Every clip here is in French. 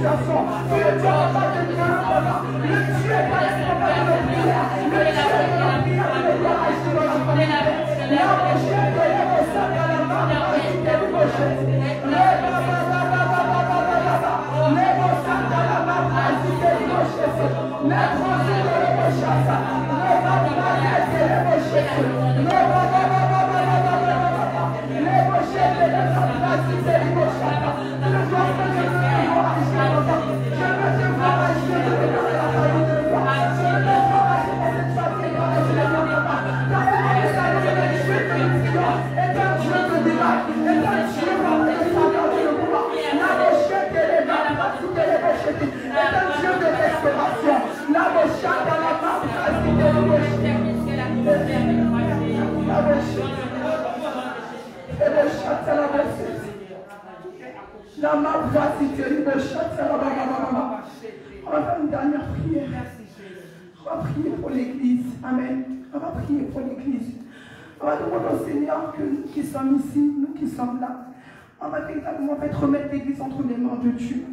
situation. Tu es Dieu capable de guérir, papa. Le Dieu est capable de prière. Le Dieu de la prière qui doit agir dans la famille. La prochaine de l'Évo Santa la main, L'Évo Santa la main, la main on va faire une dernière prière. On va prier pour l'église. Amen. On va prier pour l'église. On va demander au Seigneur que nous qui sommes ici, nous qui sommes là, on va véritablement remettre l'église entre les mains de Dieu.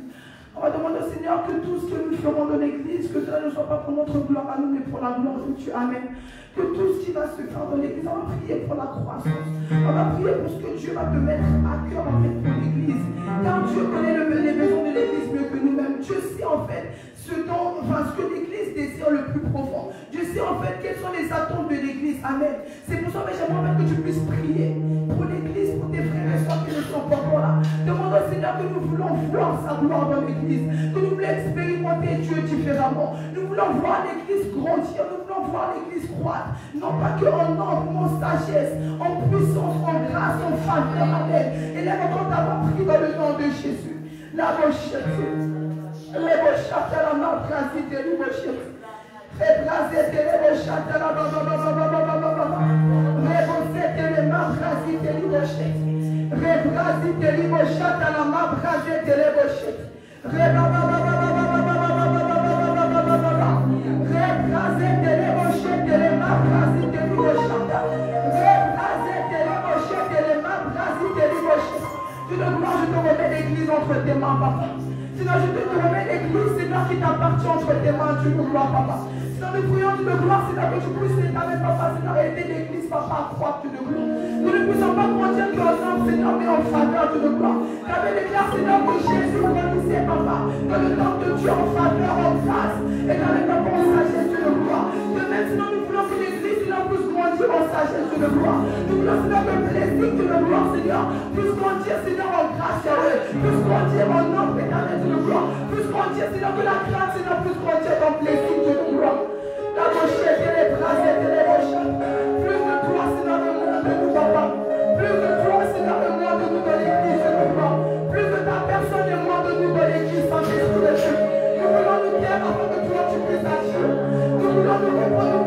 On va demander au Seigneur que tout ce que nous ferons dans l'église, que cela ne soit pas pour notre gloire à nous, mais pour la gloire de Dieu. Amen. Que tout ce qui va se faire dans l'église, on va prier pour la croissance. On va prier pour ce que Dieu va te mettre à cœur en fait pour l'église. Car Dieu connaît les besoins de l'église mieux que nous-mêmes. Dieu sait en fait ce que l'église désire le plus profond. Dieu sait en fait quelles sont les attentes de l'église. Amen. C'est pour ça que j'aimerais que tu puisses prier pour l'église, pour tes frères et soeurs qui ne sont pas encore là. Demande au Seigneur que nous voulons voir sa gloire dans l'église, que nous voulons expérimenter Dieu différemment. Nous voulons voir l'église grandir, nous voulons voir l'église croître. Non pas qu'en nombre, en sagesse, en puissance, en grâce, en faveur. Amen. Et là, quand ta main prie dans le nom de Jésus. La rochette. Les rochettes à la main, brasite, les rochettes. Les brasites, les rochettes à la main, les rochettes, les mains, brasite, les rochettes. Les brasites, les rochettes à la main, brasite, les rochettes. Je te remets l'église entre tes mains, papa. Sinon, je te remets l'église, Seigneur, qui t'appartient entre tes mains, Dieu de gloire, papa. Sinon, nous prions, Dieu de gloire, Seigneur, que tu puisses étaler, papa, Seigneur, aider l'église, papa, à croître, Dieu de gloire. Nous ne puissions pas grandir qu'ensemble, Seigneur, mais en faveur, Dieu de gloire. Car il déclare, Seigneur, que Jésus grandissait, papa, dans le temps de Dieu, en faveur, en grâce, et dans le temps en sagesse, Dieu de gloire. De même, sinon, nous voulons que l'église, Seigneur, puisse grandir en sagesse, Dieu de gloire. Nous voulons, Seigneur, que le plaisir, Dieu de gloire, Seigneur, puisse grandir, Seigneur, en grâce, Seigneur, puisse grandir en nombre éternel, Dieu de gloire. Puisse grandir, Seigneur, que la grâce, Seigneur, puisse grandir dans le plaisir, Dieu de gloire. La rochette et les bras et les rochettes. Plus de toi, Seigneur, le monde de nous, papa. Plus de toi, Seigneur, le monde de nous dans l'église, Dieu de gloire. Plus de ta personne et moi de nous dans l'église, Saint-Esprit de Dieu. Nous voulons nous taire afin que toi, tu puisses agir. Nous voulons nous répondre,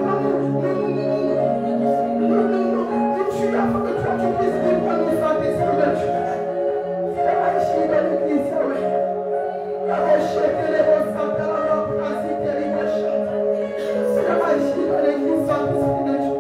nous tuer afin que toi, tu puisses vivre nous, Saint-Esprit de Dieu. C'est agir dans l'église, oui. La rochette et les rochettes, la brasite et les rochettes. C'est agir dans l'église, Saint-Esprit de Dieu.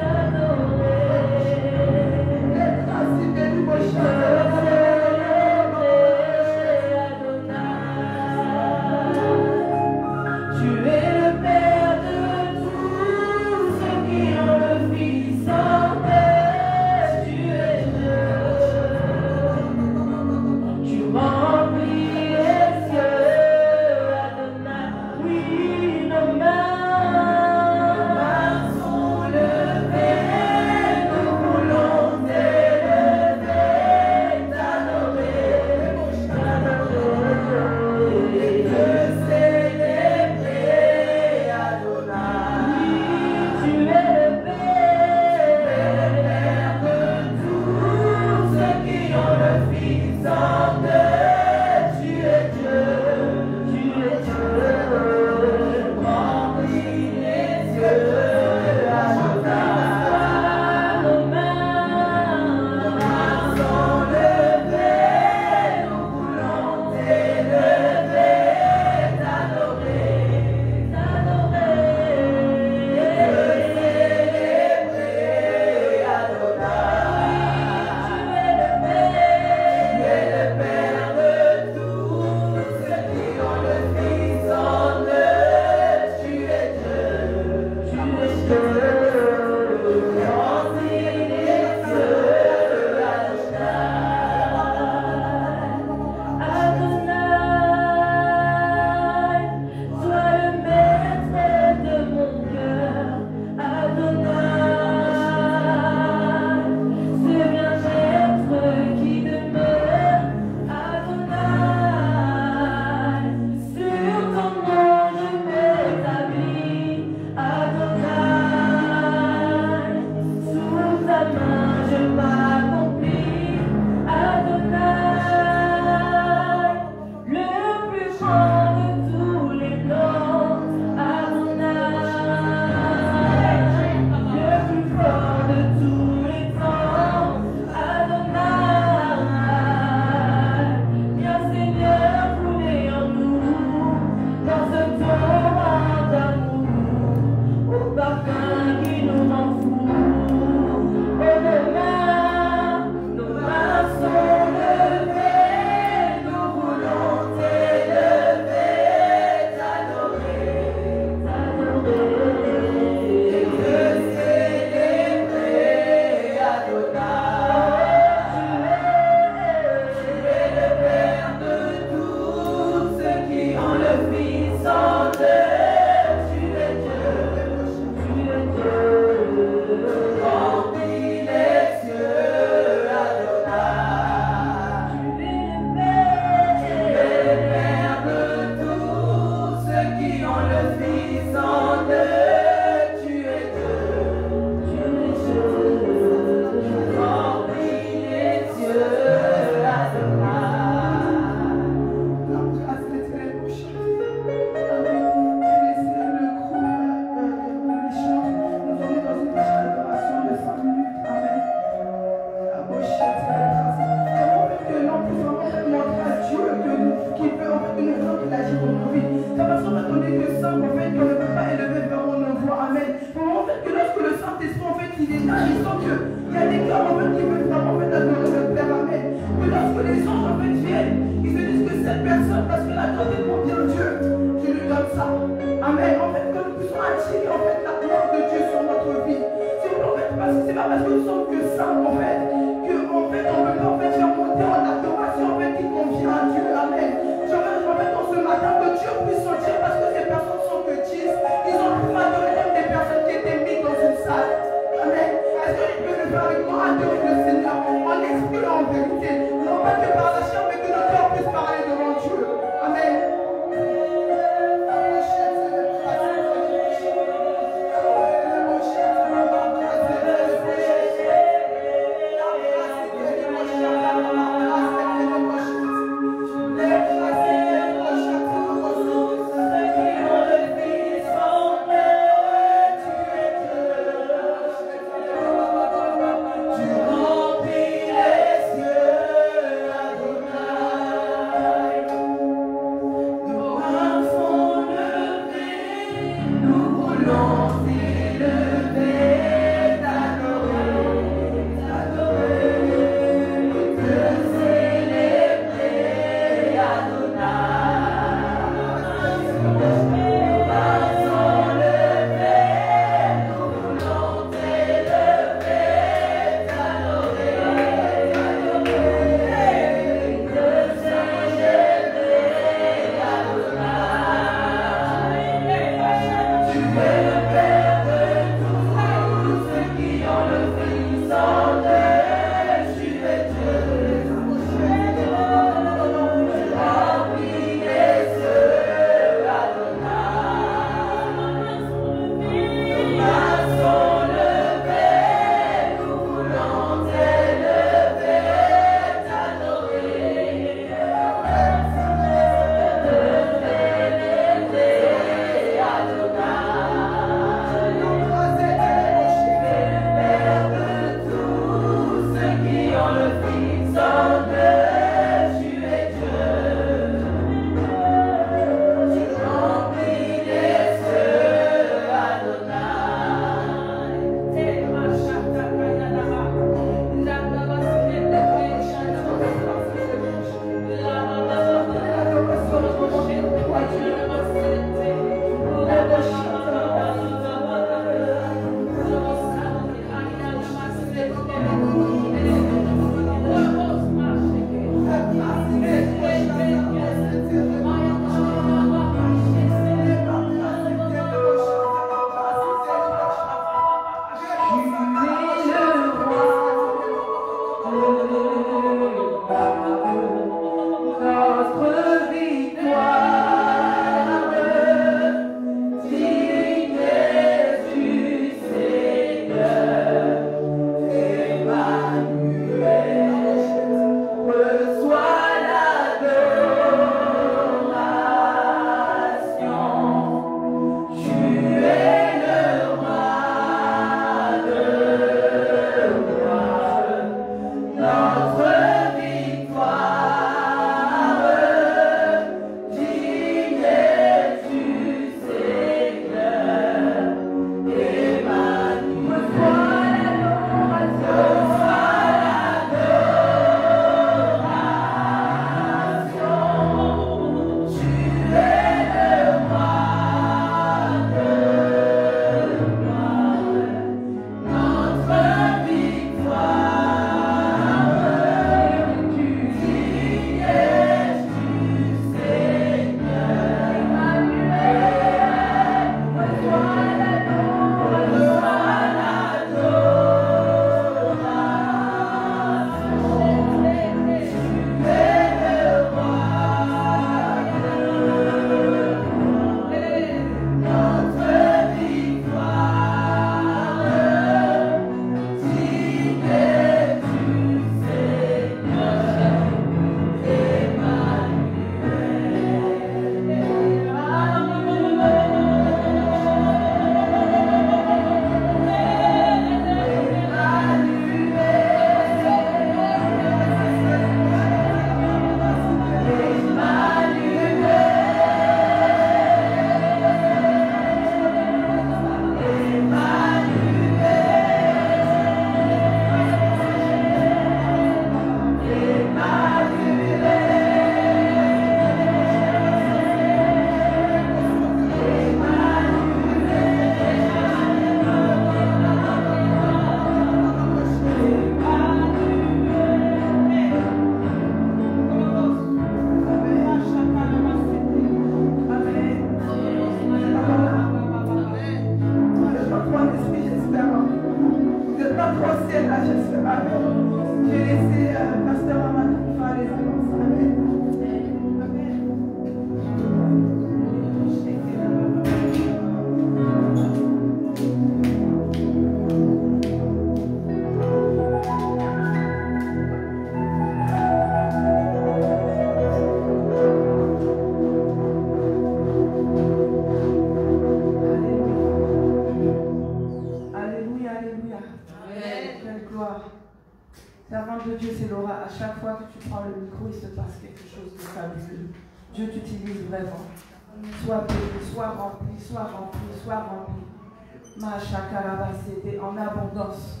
En abondance,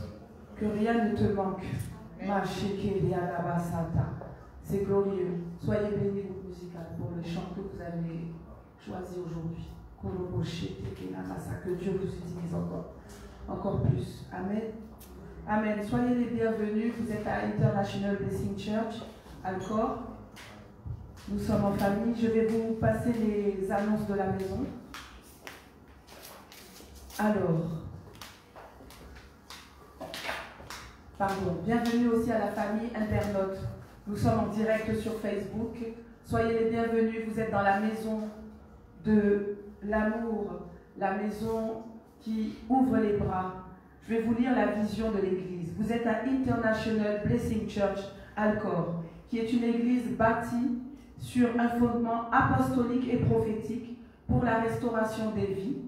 que rien ne te manque. C'est glorieux. Soyez bénis, groupe musical, pour le chant que vous avez choisi aujourd'hui. Que Dieu vous utilise encore plus. Amen. Amen. Soyez les bienvenus. Vous êtes à International Blessing Church, Alcor. Nous sommes en famille. Je vais vous passer les annonces de la maison. Alors, bienvenue aussi à la famille internaute. Nous sommes en direct sur Facebook. Soyez les bienvenus. Vous êtes dans la maison de l'amour, la maison qui ouvre les bras. Je vais vous lire la vision de l'église. Vous êtes à International Blessing Church, Alcor, qui est une église bâtie sur un fondement apostolique et prophétique pour la restauration des vies,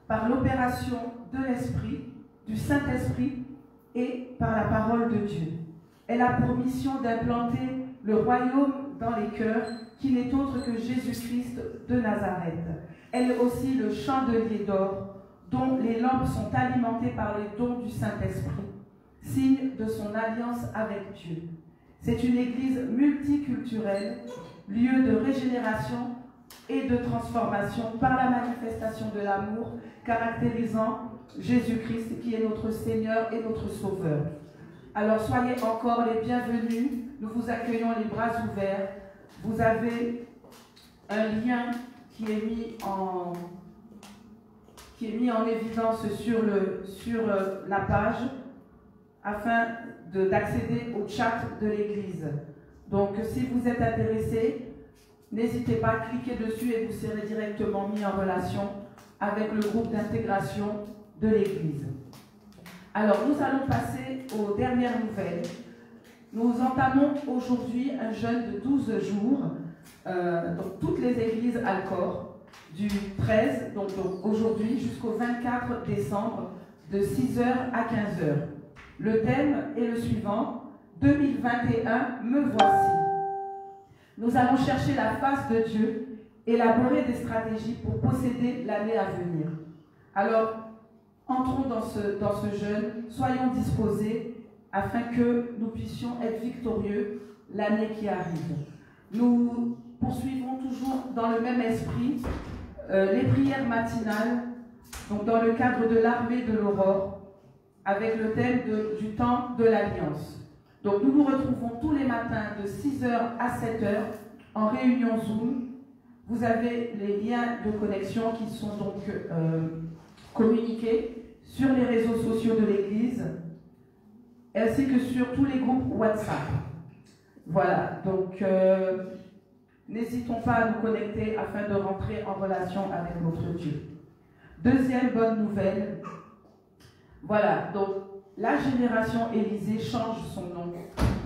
par l'opération de l'Esprit, du Saint-Esprit et par la parole de Dieu. Elle a pour mission d'implanter le royaume dans les cœurs, qui n'est autre que Jésus-Christ de Nazareth. Elle est aussi le chandelier d'or, dont les lampes sont alimentées par les dons du Saint-Esprit, signe de son alliance avec Dieu. C'est une église multiculturelle, lieu de régénération et de transformation par la manifestation de l'amour caractérisant Jésus-Christ qui est notre Seigneur et notre Sauveur. Alors soyez encore les bienvenus, nous vous accueillons les bras ouverts. Vous avez un lien qui est mis en évidence sur la page afin d'accéder au chat de l'église. Donc si vous êtes intéressé, n'hésitez pas à cliquer dessus et vous serez directement mis en relation avec le groupe d'intégration de l'église. Alors nous allons passer aux dernières nouvelles. Nous entamons aujourd'hui un jeûne de 12 jours dans toutes les églises Alcor, du 13, donc aujourd'hui, jusqu'au 24 décembre, de 6h à 15h. Le thème est le suivant, 2021, me voici. Nous allons chercher la face de Dieu, élaborer des stratégies pour posséder l'année à venir. Alors, entrons dans ce jeûne, soyons disposés afin que nous puissions être victorieux l'année qui arrive. Nous poursuivons toujours dans le même esprit les prières matinales, donc dans le cadre de l'armée de l'aurore, avec le thème du temps de l'Alliance. Donc nous nous retrouvons tous les matins de 6h à 7h en réunion Zoom. Vous avez les liens de connexion qui sont donc communiqués sur les réseaux sociaux de l'Église, ainsi que sur tous les groupes WhatsApp. Voilà, donc n'hésitons pas à nous connecter afin de rentrer en relation avec notre Dieu. Deuxième bonne nouvelle, voilà, donc la génération Élysée change son nom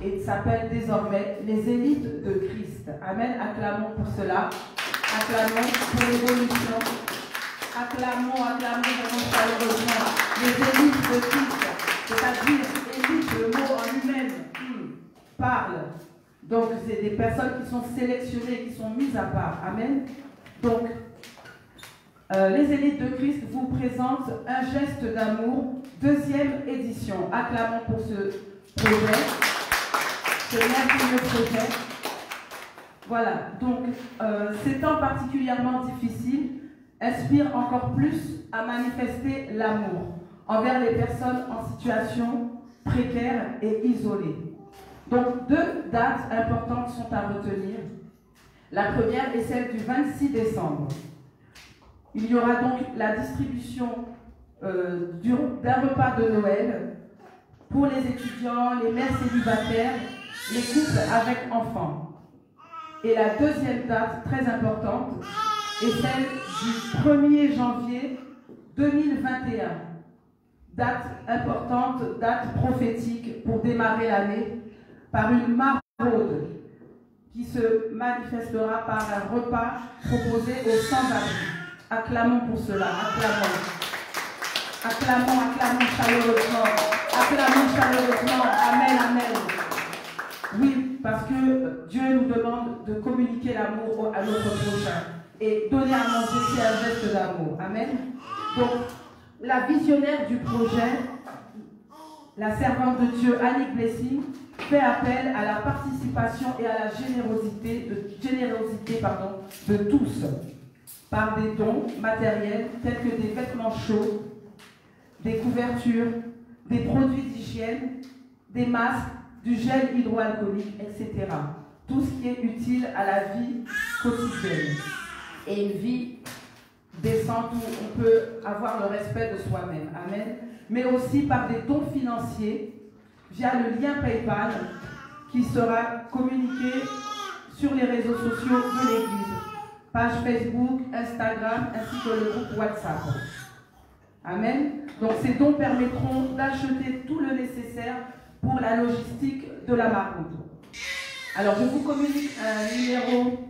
et s'appelle désormais les élites de Christ. Amen, acclamons pour cela, acclamons pour l'évolution, acclamons vraiment chaleureusement les élites de Christ, c'est-à-dire élite, le mot en lui-même parle. Donc c'est des personnes qui sont sélectionnées, qui sont mises à part. Amen. Donc les élites de Christ vous présentent un geste d'amour, deuxième édition. Acclamons pour ce projet, ce merveilleux projet. Voilà, donc ces temps particulièrement difficiles inspirent encore plus à manifester l'amour envers les personnes en situation précaire et isolée. Donc deux dates importantes sont à retenir. La première est celle du 26 décembre. Il y aura donc la distribution d'un repas de Noël pour les étudiants, les mères célibataires, les couples avec enfants. Et la deuxième date très importante est celle du 1er janvier 2021. Date importante, date prophétique pour démarrer l'année par une maraude qui se manifestera par un repas proposé aux sans-abri. Acclamons pour cela, acclamons. Acclamons chaleureusement. Acclamons chaleureusement. Amen, amen. Oui, parce que Dieu nous demande de communiquer l'amour à notre prochain. Et donner à manger, c'est un geste d'amour. Amen. Donc, la visionnaire du projet, la servante de Dieu, Annick Blessing, fait appel à la participation et à la générosité de tous, par des dons matériels tels que des vêtements chauds, des couvertures, des produits d'hygiène, des masques, du gel hydroalcoolique, etc. Tout ce qui est utile à la vie quotidienne et une vie décente où on peut avoir le respect de soi-même. Amen. Mais aussi par des dons financiers via le lien PayPal qui sera communiqué sur les réseaux sociaux de l'Église, page Facebook, Instagram, ainsi que le groupe WhatsApp. Amen. Donc ces dons permettront d'acheter tout le nécessaire pour la logistique de la maraude. Alors je vous communique un numéro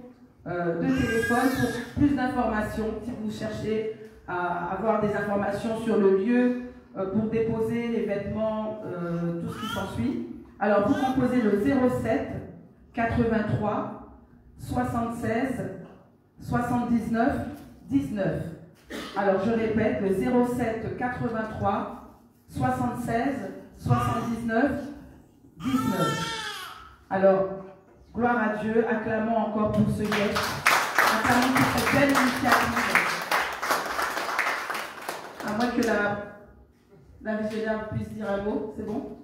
de téléphone pour plus d'informations si vous cherchez à avoir des informations sur le lieu pour déposer les vêtements, tout ce qui s'ensuit. Alors, vous composez le 07 83 76 79 19. Alors, je répète, le 07 83 76 79 19. Alors, gloire à Dieu, acclamons encore pour ce geste, acclamons pour cette belle initiative. À moins que la visionnaire puisse dire un mot, c'est bon?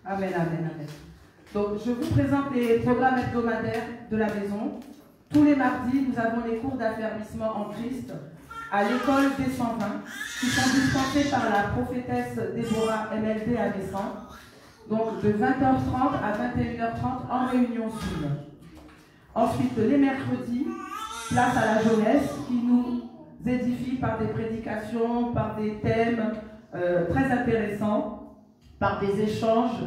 Amen, amen, amen. Donc, je vous présente les programmes hebdomadaires de la maison. Tous les mardis, nous avons les cours d'affermissement en Christ à l'école des 120 qui sont dispensés par la prophétesse Déborah MLD à Descent. Donc, de 20h30 à 21h30 en réunion Zoom. Ensuite, les mercredis, place à la jeunesse qui nous édifie par des prédications, par des thèmes très intéressants, par des échanges,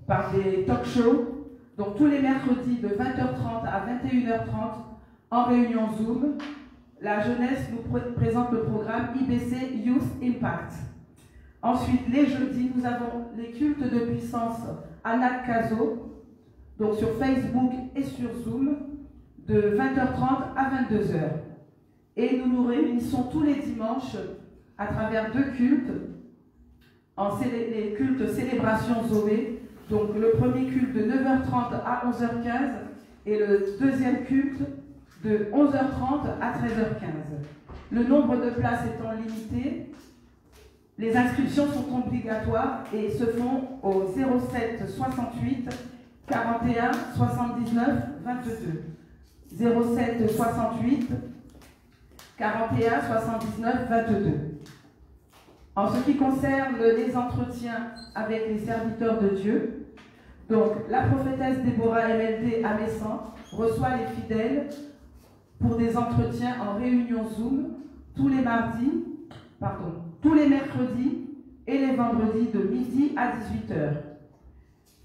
par des talk-shows. Donc tous les mercredis de 20h30 à 21h30 en réunion Zoom, la jeunesse nous présente le programme IBC Youth Impact. Ensuite, les jeudis, nous avons les cultes de puissance Anakazo, donc sur Facebook et sur Zoom, de 20h30 à 22h. Et nous nous réunissons tous les dimanches à travers deux cultes, les cultes célébration Zoé. Donc le premier culte de 9h30 à 11h15 et le deuxième culte de 11h30 à 13h15. Le nombre de places étant limité, les inscriptions sont obligatoires et se font au 07 68 41 79 22. 07 68 41 79 22. En ce qui concerne les entretiens avec les serviteurs de Dieu, donc la prophétesse Déborah MLD à Messan reçoit les fidèles pour des entretiens en réunion Zoom tous les mercredis et les vendredis de midi à 18h.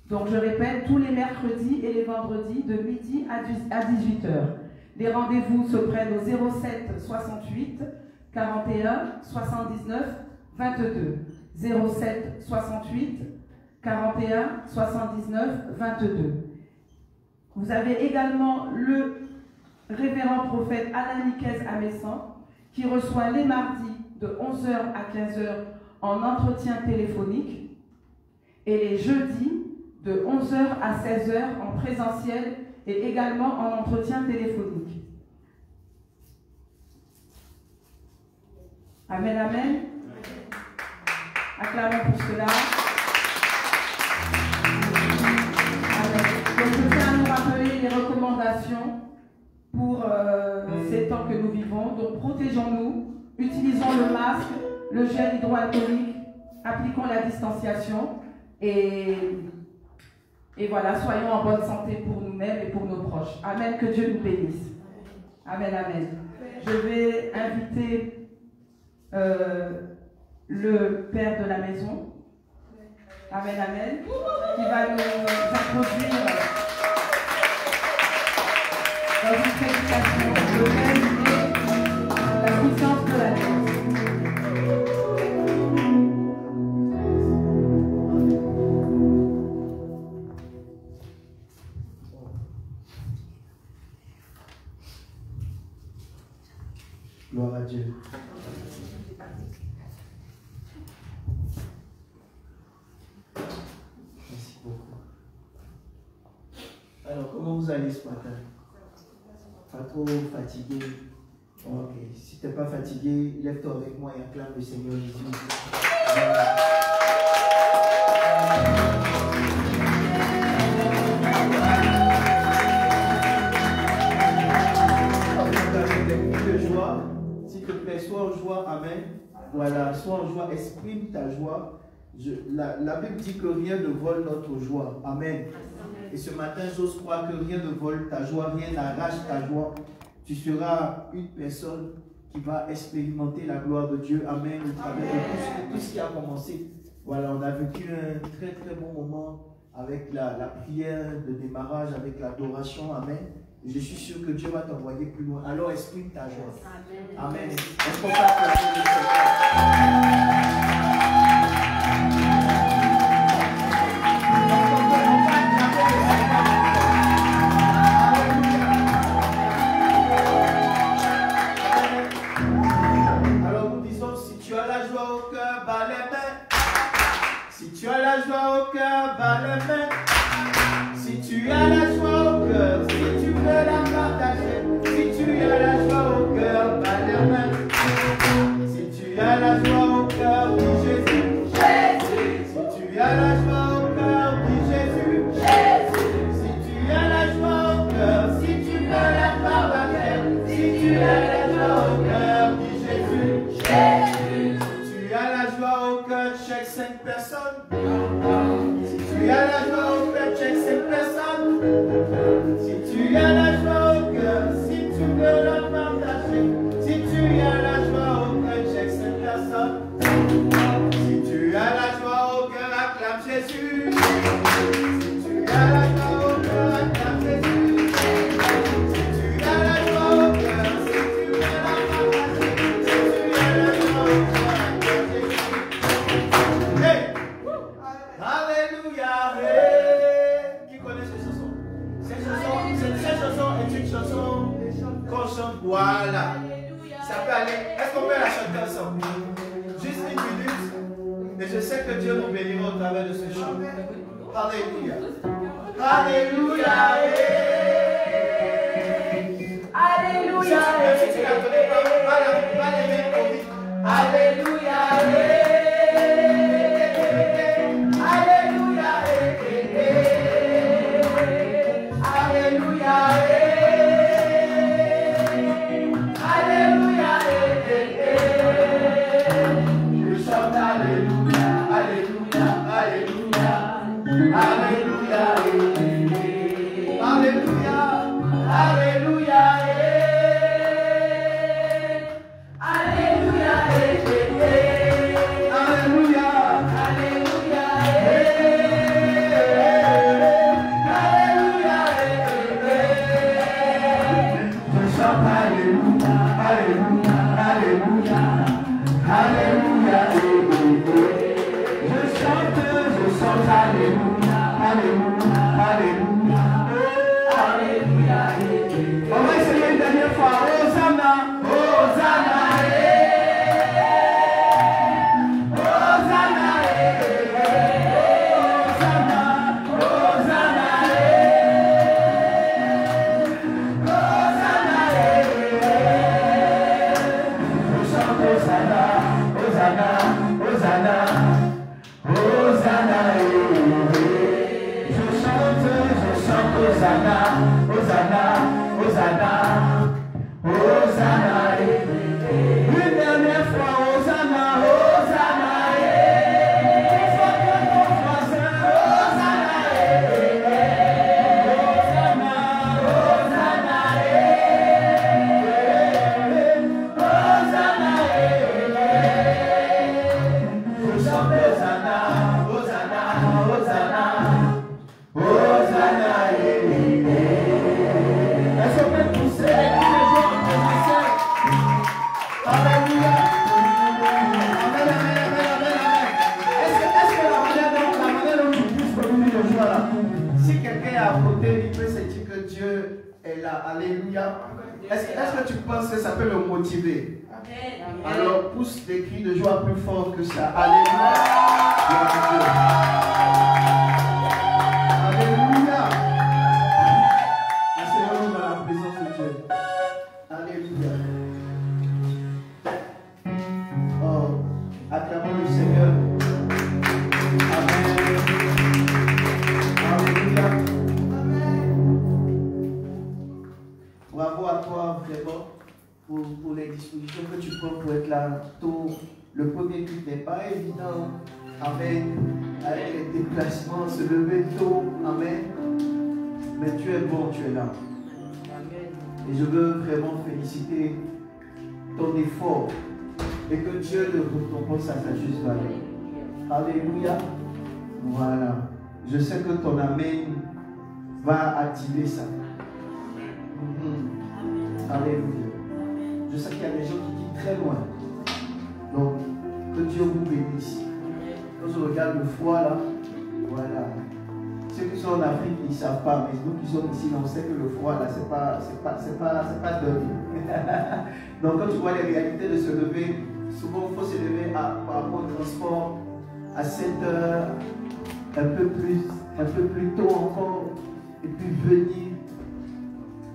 Donc je répète, tous les mercredis et les vendredis de midi à 18h. Les rendez-vous se prennent au 07 68 41 79 22. 07 68 41 79 22. Vous avez également le révérend prophète Alain Niquez à Messan qui reçoit les mardis de 11h à 15h en entretien téléphonique et les jeudis de 11h à 16h en présentiel et également en entretien téléphonique. Amen, amen. Acclamons pour cela. Donc, je tiens à nous rappeler les recommandations pour ces temps que nous vivons. Donc, protégeons-nous, utilisons le masque, le gel hydroalcoolique, appliquons la distanciation et voilà, soyons en bonne santé pour nous-mêmes et pour nos proches. Amen, que Dieu nous bénisse. Amen, amen. Je vais inviter le père de la maison. Amen, amen. Qui va nous introduire dans une prédication le règne et la puissance de la terre. Gloire à Dieu. Merci beaucoup. Alors, comment vous allez ce matin? Pas trop fatigué? Ok. Si tu n'es pas fatigué, lève-toi avec moi et acclame le Seigneur Jésus. S'il te plaît, sois en joie, amen. Voilà, sois en joie, exprime ta joie. La Bible dit que rien ne vole notre joie, amen. Et ce matin, j'ose croire que rien ne vole ta joie, rien n'arrache ta joie. Tu seras une personne qui va expérimenter la gloire de Dieu, amen, au travers de tout ce qui a commencé. Voilà, on a vécu un très très bon moment avec la prière de démarrage, avec l'adoration, amen. Je suis sûr que Dieu va t'envoyer plus loin. Alors exprime ta joie. Amen. Est-ce qu'on peut les mains. Si tu as la joie au cœur, si tu veux la partager, si tu as la joie au cœur, bats les mains. Si tu as la joie au cœur, dis Jésus. Jésus. Si tu as la joie au cœur, dis Jésus. Jésus. Si tu as la joie au cœur, si tu veux la partager, si tu as la joie au cœur, dis Jésus. Jésus. Si tu as la joie au cœur, check 5 personnes. Si tu as la joie au cœur, check 5 personnes. Si tu as la joie au cœur, si tu veux la partager, si tu as la joie au cœur, check 5 personnes. Si tu as la joie au cœur, acclame Jésus. Si tu as la joie au cœur, acclame Jésus. Si tu as la joie au cœur, si tu veux la partager, si tu as la joie au cœur, acclame Jésus. Hey! Alléluia! Hey! Qui connaît ces chansons? Cette chanson est une chanson qu'on chante. Voilà. Ça peut aller. Est-ce qu'on peut la chanter ensemble? Juste une minute. Et je sais que Dieu nous bénira au travers de ce chant. Alléluia. Alléluia. Alléluia. Si tu la connais pas, va l'aimer au rythme. Alléluia. Alléluia. Alléluia. Alléluia. Je chante Alléluia. Alléluia. Alléluia. Alléluia. Alléluia. Alléluia. On va essayer une dernière fois. Hosanna, Hosanna, Hosanna, Hosanna, Hosanna, Hosanna. Je chante Hosanna, Hosanna, Hosanna, Hosanna. Je chante Hosanna, Hosanna, Hosanna, Hosanna. Une dernière fois, Hosanna, Hosanna. Hosanna, Hosanna, est-ce qu'on peut pousser les cris de joie en présentiel? Alléluia. Amen, amen, amen, amen, amen. Est-ce que la manière dont tu pousses pour nous de joie là? Si quelqu'un est à côté, il peut se dire que Dieu est là. Alléluia. Est-ce que tu penses que ça peut le motiver? Alors pousse des cris de joie plus fort que ça. Alléluia. Alléluia. Asseyons-nous dans la présence de Dieu. Alléluia. Oh, acclamons le Seigneur. Amen. Alléluia. Bravo à toi vraiment pour les dispositions que tu prends pour être là tôt. Le premier truc n'est pas évident. Amen. Avec les déplacements, se lever tôt. Amen. Mais tu es bon, tu es là. Et je veux vraiment féliciter ton effort et que Dieu le récompense à sa juste valeur. Alléluia. Voilà. Je sais que ton amen va activer ça. Alléluia. Je sais qu'il y a des gens qui quittent très loin. Donc, que Dieu vous bénisse. Quand je regarde le froid là, voilà. Ceux qui sont en Afrique, ils ne savent pas, mais nous qui sommes ici, on sait que le froid là, c'est pas donné. Donc quand tu vois les réalités de se lever, souvent il faut se lever par rapport au transport à 7 heures, un peu plus tôt encore et puis venir,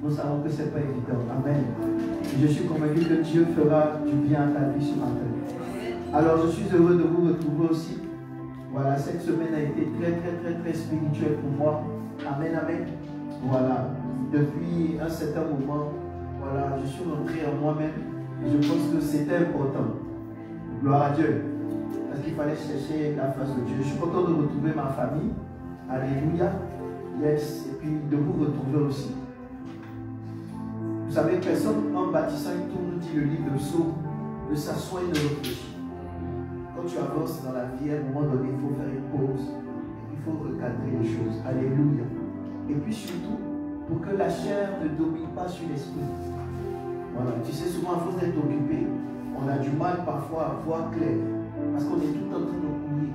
nous savons que ce n'est pas évident. Amen. Et je suis convaincu que Dieu fera du bien à ta vie ce matin. Alors je suis heureux de vous retrouver aussi. Voilà, cette semaine a été très spirituelle pour moi. Amen, amen. Voilà, depuis un certain moment, voilà, je suis rentré en moi-même et je pense que c'était important. Gloire à Dieu. Parce qu'il fallait chercher la face de Dieu. Je suis content de retrouver ma famille. Alléluia. Yes. Et puis de vous retrouver aussi. Vous savez, personne en bâtissant une tour nous dit le livre de Psaume de s'asseoir et de réfléchir. Quand tu avances dans la vie, à un moment donné, il faut faire une pause. Il faut recadrer les choses. Alléluia. Et puis surtout, pour que la chair ne domine pas sur l'esprit. Voilà. Tu sais, souvent, à force d'être occupé, on a du mal parfois à voir clair. Parce qu'on est tout en train de courir.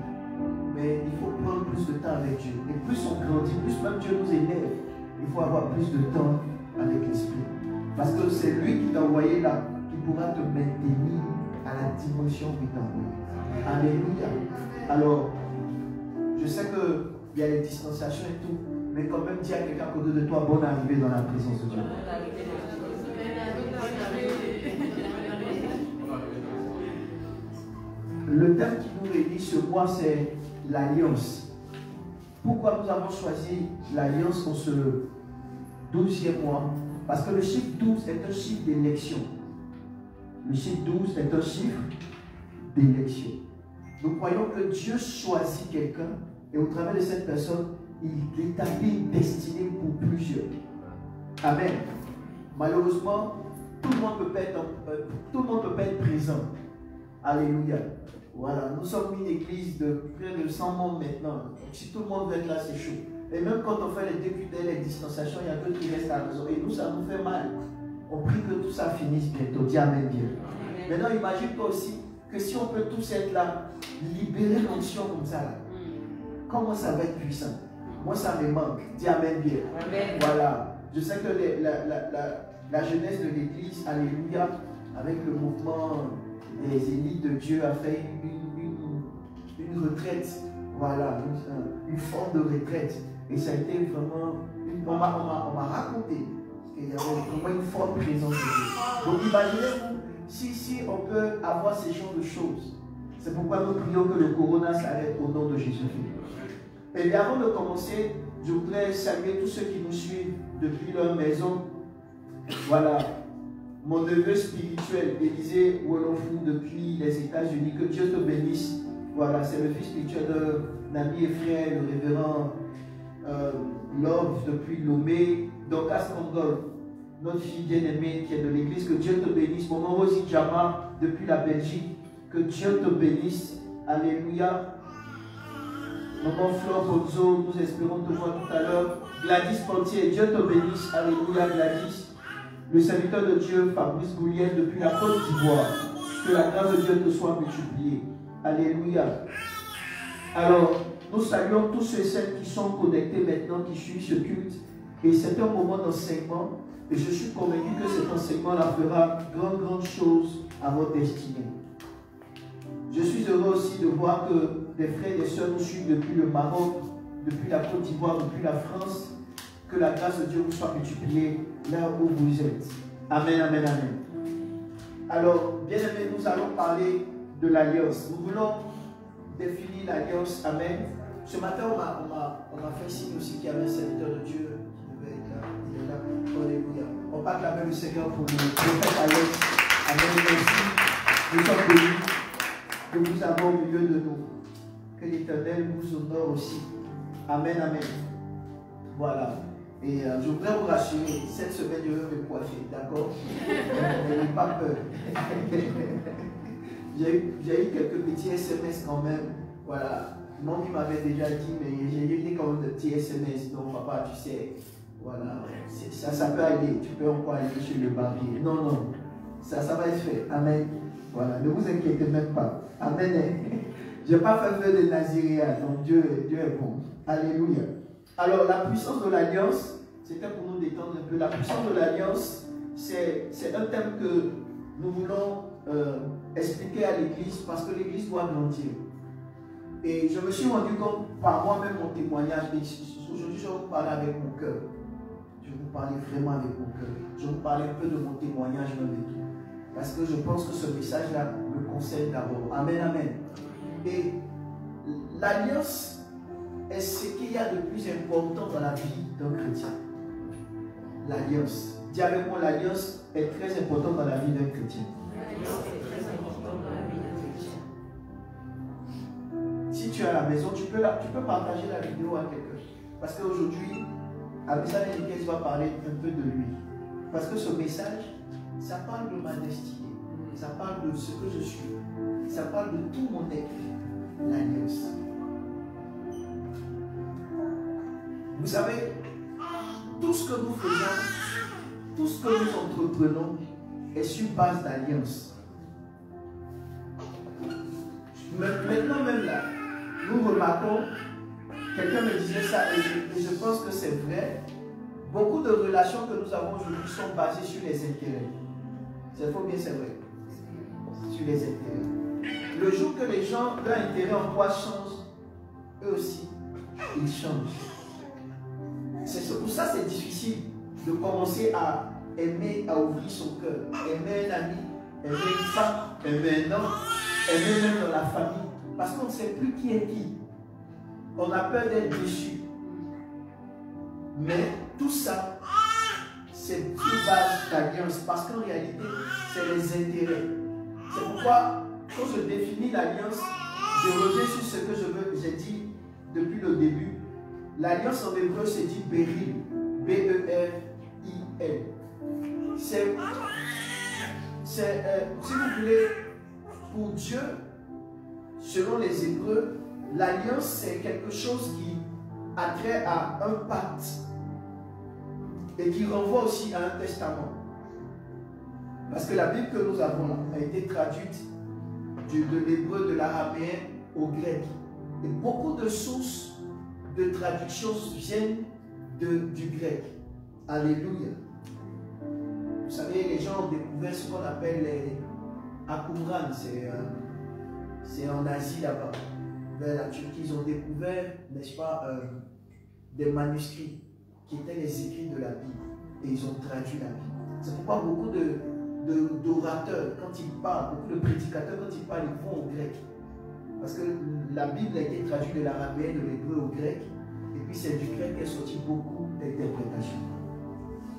Mais il faut prendre plus de temps avec Dieu. Et plus on grandit, plus même Dieu nous élève. Il faut avoir plus de temps avec l'esprit. Parce que c'est lui qui t'a envoyé là, qui pourra te maintenir à la dimension où il t'a envoyé. Alléluia. Alors, je sais qu'il y a les distanciations et tout, mais quand même, dis à quelqu'un à côté de toi, bonne arrivée dans la présence de Dieu. Le thème qui nous réunit ce mois, c'est l'alliance. Pourquoi nous avons choisi l'alliance en ce 12e mois? Parce que le chiffre 12 est un chiffre d'élection. Le chiffre 12 est un chiffre d'élection. Nous croyons que Dieu choisit quelqu'un et au travers de cette personne, il établit une destinée pour plusieurs. Amen. Malheureusement, tout le monde ne peut pas être présent. Alléluia. Voilà, nous sommes une église de près de 100 membres maintenant. Donc, si tout le monde veut être là, c'est chaud. Et même quand on fait les députés, les distanciations, il y a d'autres qui restent à la maison. Et nous, ça nous fait mal. On prie que tout ça finisse bientôt. Dis Amen bien. Maintenant, imagine-toi aussi que si on peut tous être là, libérer l'onction comme ça, là, comment ça va être puissant? Moi, ça me manque. Dis Amen bien. Amen. Voilà. Je sais que la jeunesse de l'église, alléluia, avec le mouvement des élites de Dieu, a fait une retraite. Voilà, une forme de retraite. Et ça a été vraiment, on m'a raconté qu'il y avait vraiment une forte présence de Dieu. Donc imaginez-vous, si on peut avoir ces genres de choses. C'est pourquoi nous prions que le corona s'arrête au nom de Jésus-Christ. Et avant de commencer, je voudrais saluer tous ceux qui nous suivent depuis leur maison. Voilà, mon neveu spirituel, Élisée Wolofou, depuis les États-Unis, que Dieu te bénisse. Voilà, c'est le fils spirituel d'un ami et frère, le révérend Love depuis Lomé, Dorcas Kongol, notre fille bien-aimée qui est de l'église, que Dieu te bénisse. Maman Rosie Djama depuis la Belgique, que Dieu te bénisse. Alléluia. Maman Flore Pozzo, nous espérons te voir tout à l'heure. Gladys Pontier, Dieu te bénisse. Alléluia Gladys. Le serviteur de Dieu, Fabrice Gouliel depuis la Côte d'Ivoire. Que la grâce de Dieu te soit multipliée. Alléluia. Alors, nous saluons tous ceux et celles qui sont connectés maintenant, qui suivent ce culte. Et c'est un moment d'enseignement. Et je suis convaincu que cet enseignement-là fera grandes choses à votre destinée. Je suis heureux aussi de voir que des frères et des sœurs nous suivent depuis le Maroc, depuis la Côte d'Ivoire, depuis la France. Que la grâce de Dieu vous soit multipliée là où vous êtes. Amen, amen, amen. Alors, bien aimés, nous allons parler de l'alliance. Nous voulons définir l'alliance. Amen. Ce matin, on m'a fait signe aussi qu'il y avait un serviteur de Dieu qui devait être là. Il est là. Alléluia. On va acclamer le Seigneur pour nous. Prophète Alex. Amen. Merci. Nous sommes bénis que vous avez au milieu de nous. Que l'Éternel vous honore aussi. Amen, amen. Voilà. Et je voudrais vous rassurer, cette semaine, je vais me coiffer, d'accord? N'ayez pas peur. J'ai eu quelques petits SMS quand même. Voilà. Mon qui m'avait déjà dit, mais j'ai eu quand même de petits SMS. Donc, papa, tu sais, voilà, ça peut aller. Tu peux encore aller chez le barbier. Non, non. Ça va être fait. Amen. Voilà. Ne vous inquiétez même pas. Amen. Je n'ai pas fait feu de Naziréa. Donc, Dieu est bon. Alléluia. Alors, la puissance de l'alliance, c'était pour nous détendre un peu. La puissance de l'alliance, c'est un thème que nous voulons expliquer à l'église parce que l'église doit grandir. Et je me suis rendu compte par moi-même mon témoignage. Aujourd'hui, je vais vous parler avec mon cœur. Je vais vous parler vraiment avec mon cœur. Je vais vous parler un peu de mon témoignage même et tout. Parce que je pense que ce message-là me concerne d'abord. Amen, amen. Et l'alliance est ce qu'il y a de plus important dans la vie d'un chrétien. L'alliance. Dis avec moi, l'alliance est très importante dans la vie d'un chrétien. Si tu es à la maison, tu peux partager la vidéo à quelqu'un. Parce qu'aujourd'hui, Abissa Benitez va parler un peu de lui. Parce que ce message, ça parle de ma destinée. Ça parle de ce que je suis. Ça parle de tout mon être. L'alliance. Vous savez, tout ce que nous faisons, tout ce que nous entreprenons est sur base d'alliance. Maintenant même là, nous remarquons, quelqu'un me disait ça et je pense que c'est vrai, beaucoup de relations que nous avons aujourd'hui sont basées sur les intérêts. C'est faux, bien c'est vrai. Sur les intérêts. Le jour que les gens, leur intérêt en quoi change, eux aussi, ils changent. C'est pour ça que c'est difficile de commencer à aimer, à ouvrir son cœur, aimer un ami, aimer une femme, aimer un homme, aimer même dans la famille. Parce qu'on ne sait plus qui est qui. On a peur d'être déçu. Mais tout ça, c'est sur base d'alliance. Parce qu'en réalité, c'est les intérêts. C'est pourquoi, quand je définis l'alliance, je reviens sur ce que je veux. J'ai dit depuis le début. L'alliance en hébreu se dit Beril. B-E-R-I-L. C'est, si vous voulez, pour Dieu, selon les Hébreux, l'alliance c'est quelque chose qui a trait à un pacte et qui renvoie aussi à un testament. Parce que la Bible que nous avons là a été traduite de l'hébreu, de l'araméen au grec. Et beaucoup de sources de traduction viennent du grec. Alléluia. Vous savez, les gens ont découvert ce qu'on appelle les Akoumran, c'est en Asie là-bas, vers la Turquie. Ils ont découvert, n'est-ce pas, des manuscrits qui étaient les écrits de la Bible et ils ont traduit la Bible. C'est pourquoi beaucoup d'orateurs, quand ils parlent, beaucoup de prédicateurs, quand ils parlent, ils vont au grec. Parce que la Bible a été traduite de l'araméen, de l'hébreu au grec, et puis c'est du grec qu'est sorti beaucoup d'interprétations.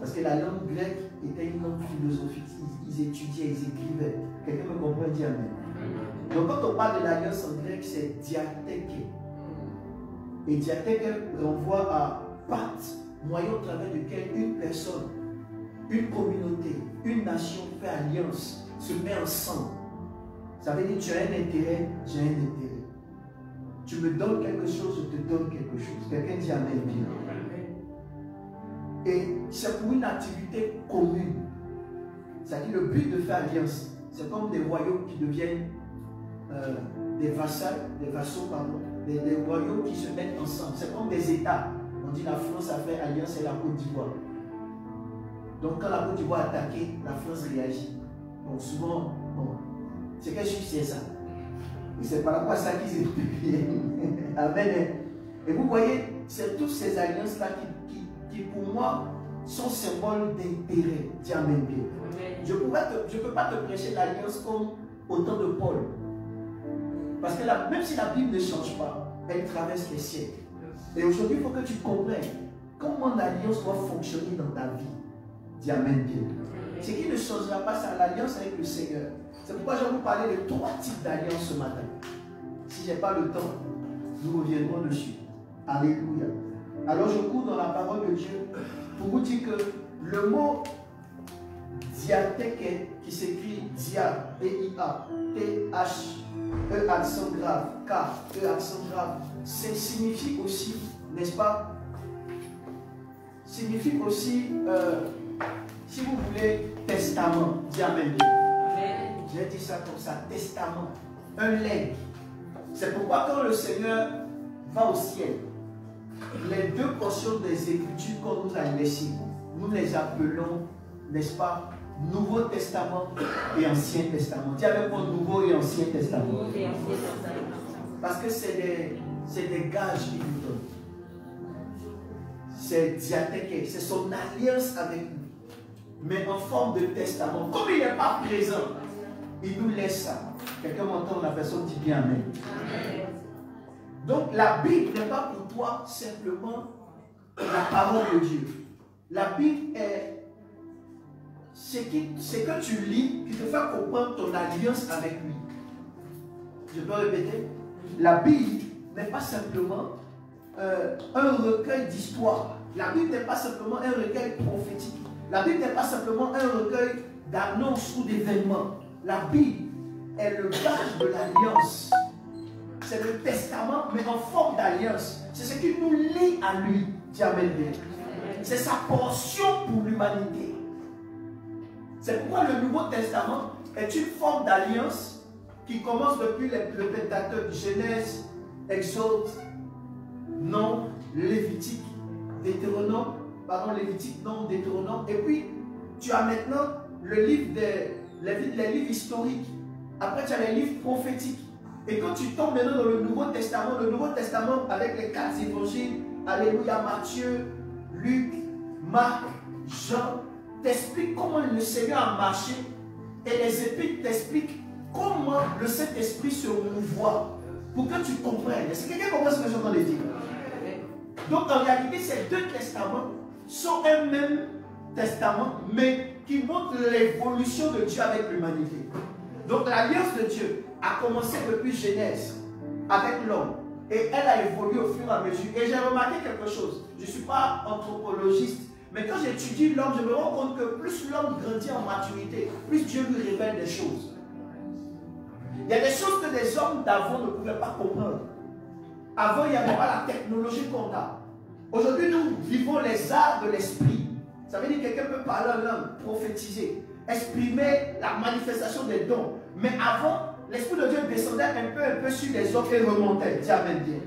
Parce que la langue grecque était une langue philosophique, ils étudiaient, ils écrivaient. Quelqu'un me comprend, dit amen. Donc quand on parle de l'alliance en grec, c'est diatheke. Et diatheke renvoie à pacte, moyen au travers duquel une personne, une communauté, une nation fait alliance, se met ensemble. Ça veut dire tu as un intérêt, j'ai un intérêt. Tu me donnes quelque chose, je te donne quelque chose. Quelqu'un dit amen bien. Et c'est pour une activité commune. C'est-à-dire le but de faire alliance. C'est comme des royaumes qui deviennent des vassaux, des royaumes qui se mettent ensemble. C'est comme des États. On dit la France a fait alliance et la Côte d'Ivoire. Donc quand la Côte d'Ivoire a attaqué, la France réagit. Donc souvent, c'est quel succès ça? Et c'est par rapport à ça qu'ils étaient publiés. Amen. Et vous voyez, c'est toutes ces alliances-là qui pour moi sont symboles d'intérêt. Dis amen bien. Je ne peux pas te prêcher l'alliance comme au temps de Paul. Parce que même si la Bible ne change pas, elle traverse les siècles. Et aujourd'hui, il faut que tu comprennes comment l'alliance doit fonctionner dans ta vie. Dis amen bien. Ce qui ne changera pas, c'est l'alliance avec le Seigneur. C'est pourquoi je vais vous parler de 3 types d'alliances ce matin. Si je n'ai pas le temps, nous reviendrons dessus. Alléluia. Alors je cours dans la parole de Dieu pour vous dire que le mot diatheke, qui s'écrit dia, D-I-A, T-H-E accent grave, K, E accent grave, signifie aussi, n'est-ce pas, signifie aussi, si vous voulez, testament. Dis amen. J'ai dit ça comme ça, testament, un legs. C'est pourquoi quand le Seigneur va au ciel, les 2 portions des Écritures qu'on nous a laissées, nous les appelons, n'est-ce pas, Nouveau Testament et Ancien Testament. Dis avec moi Nouveau et Ancien Testament. Parce que c'est des gages qu'il nous donne. C'est diathèque, c'est son alliance avec nous. Mais en forme de testament. Comme il n'est pas présent, il nous laisse ça. Quelqu'un m'entend, la personne dit bien amen. Amen. Donc la Bible n'est pas pour toi simplement la parole de Dieu. La Bible est ce que tu lis qui te fait comprendre ton alliance avec lui. Je peux répéter? La Bible n'est pas simplement un recueil d'histoire. La Bible n'est pas simplement un recueil prophétique. La Bible n'est pas simplement un recueil d'annonces ou d'événements. La Bible est le gage de l'alliance. C'est le testament, mais en forme d'alliance. C'est ce qui nous lie à lui. Dis amen. C'est sa portion pour l'humanité. C'est pourquoi le Nouveau Testament est une forme d'alliance qui commence depuis le Pentateuque, Genèse, Exode, non, Lévitique, Deutéronome, Lévitique, non, Deutéronome. Et puis, tu as maintenant le livre les livres historiques. Après, tu as les livres prophétiques. Et quand tu tombes maintenant dans le Nouveau Testament avec les 4 évangiles, Alléluia, Matthieu, Luc, Marc, Jean, t'explique comment le Seigneur a marché. Et les épîtres t'expliquent comment le Saint-Esprit se mouvoit. Pour que tu comprennes. Est-ce que quelqu'un comprend ce que je suis en train de dire? Donc en réalité, ces 2 testaments sont un même testament, mais qui montrent l'évolution de Dieu avec l'humanité. Donc l'alliance de Dieu a commencé depuis Genèse avec l'homme. Et elle a évolué au fur et à mesure. Et j'ai remarqué quelque chose. Je ne suis pas anthropologiste, mais quand j'étudie l'homme, je me rends compte que plus l'homme grandit en maturité, plus Dieu lui révèle des choses. Il y a des choses que les hommes d'avant ne pouvaient pas comprendre. Avant, il n'y avait pas la technologie qu'on a. Aujourd'hui, nous vivons les arts de l'esprit. Ça veut dire que quelqu'un peut parler en langue, prophétiser, exprimer la manifestation des dons. Mais avant, l'Esprit de Dieu descendait un peu sur les hommes et remontait. Dis amen bien.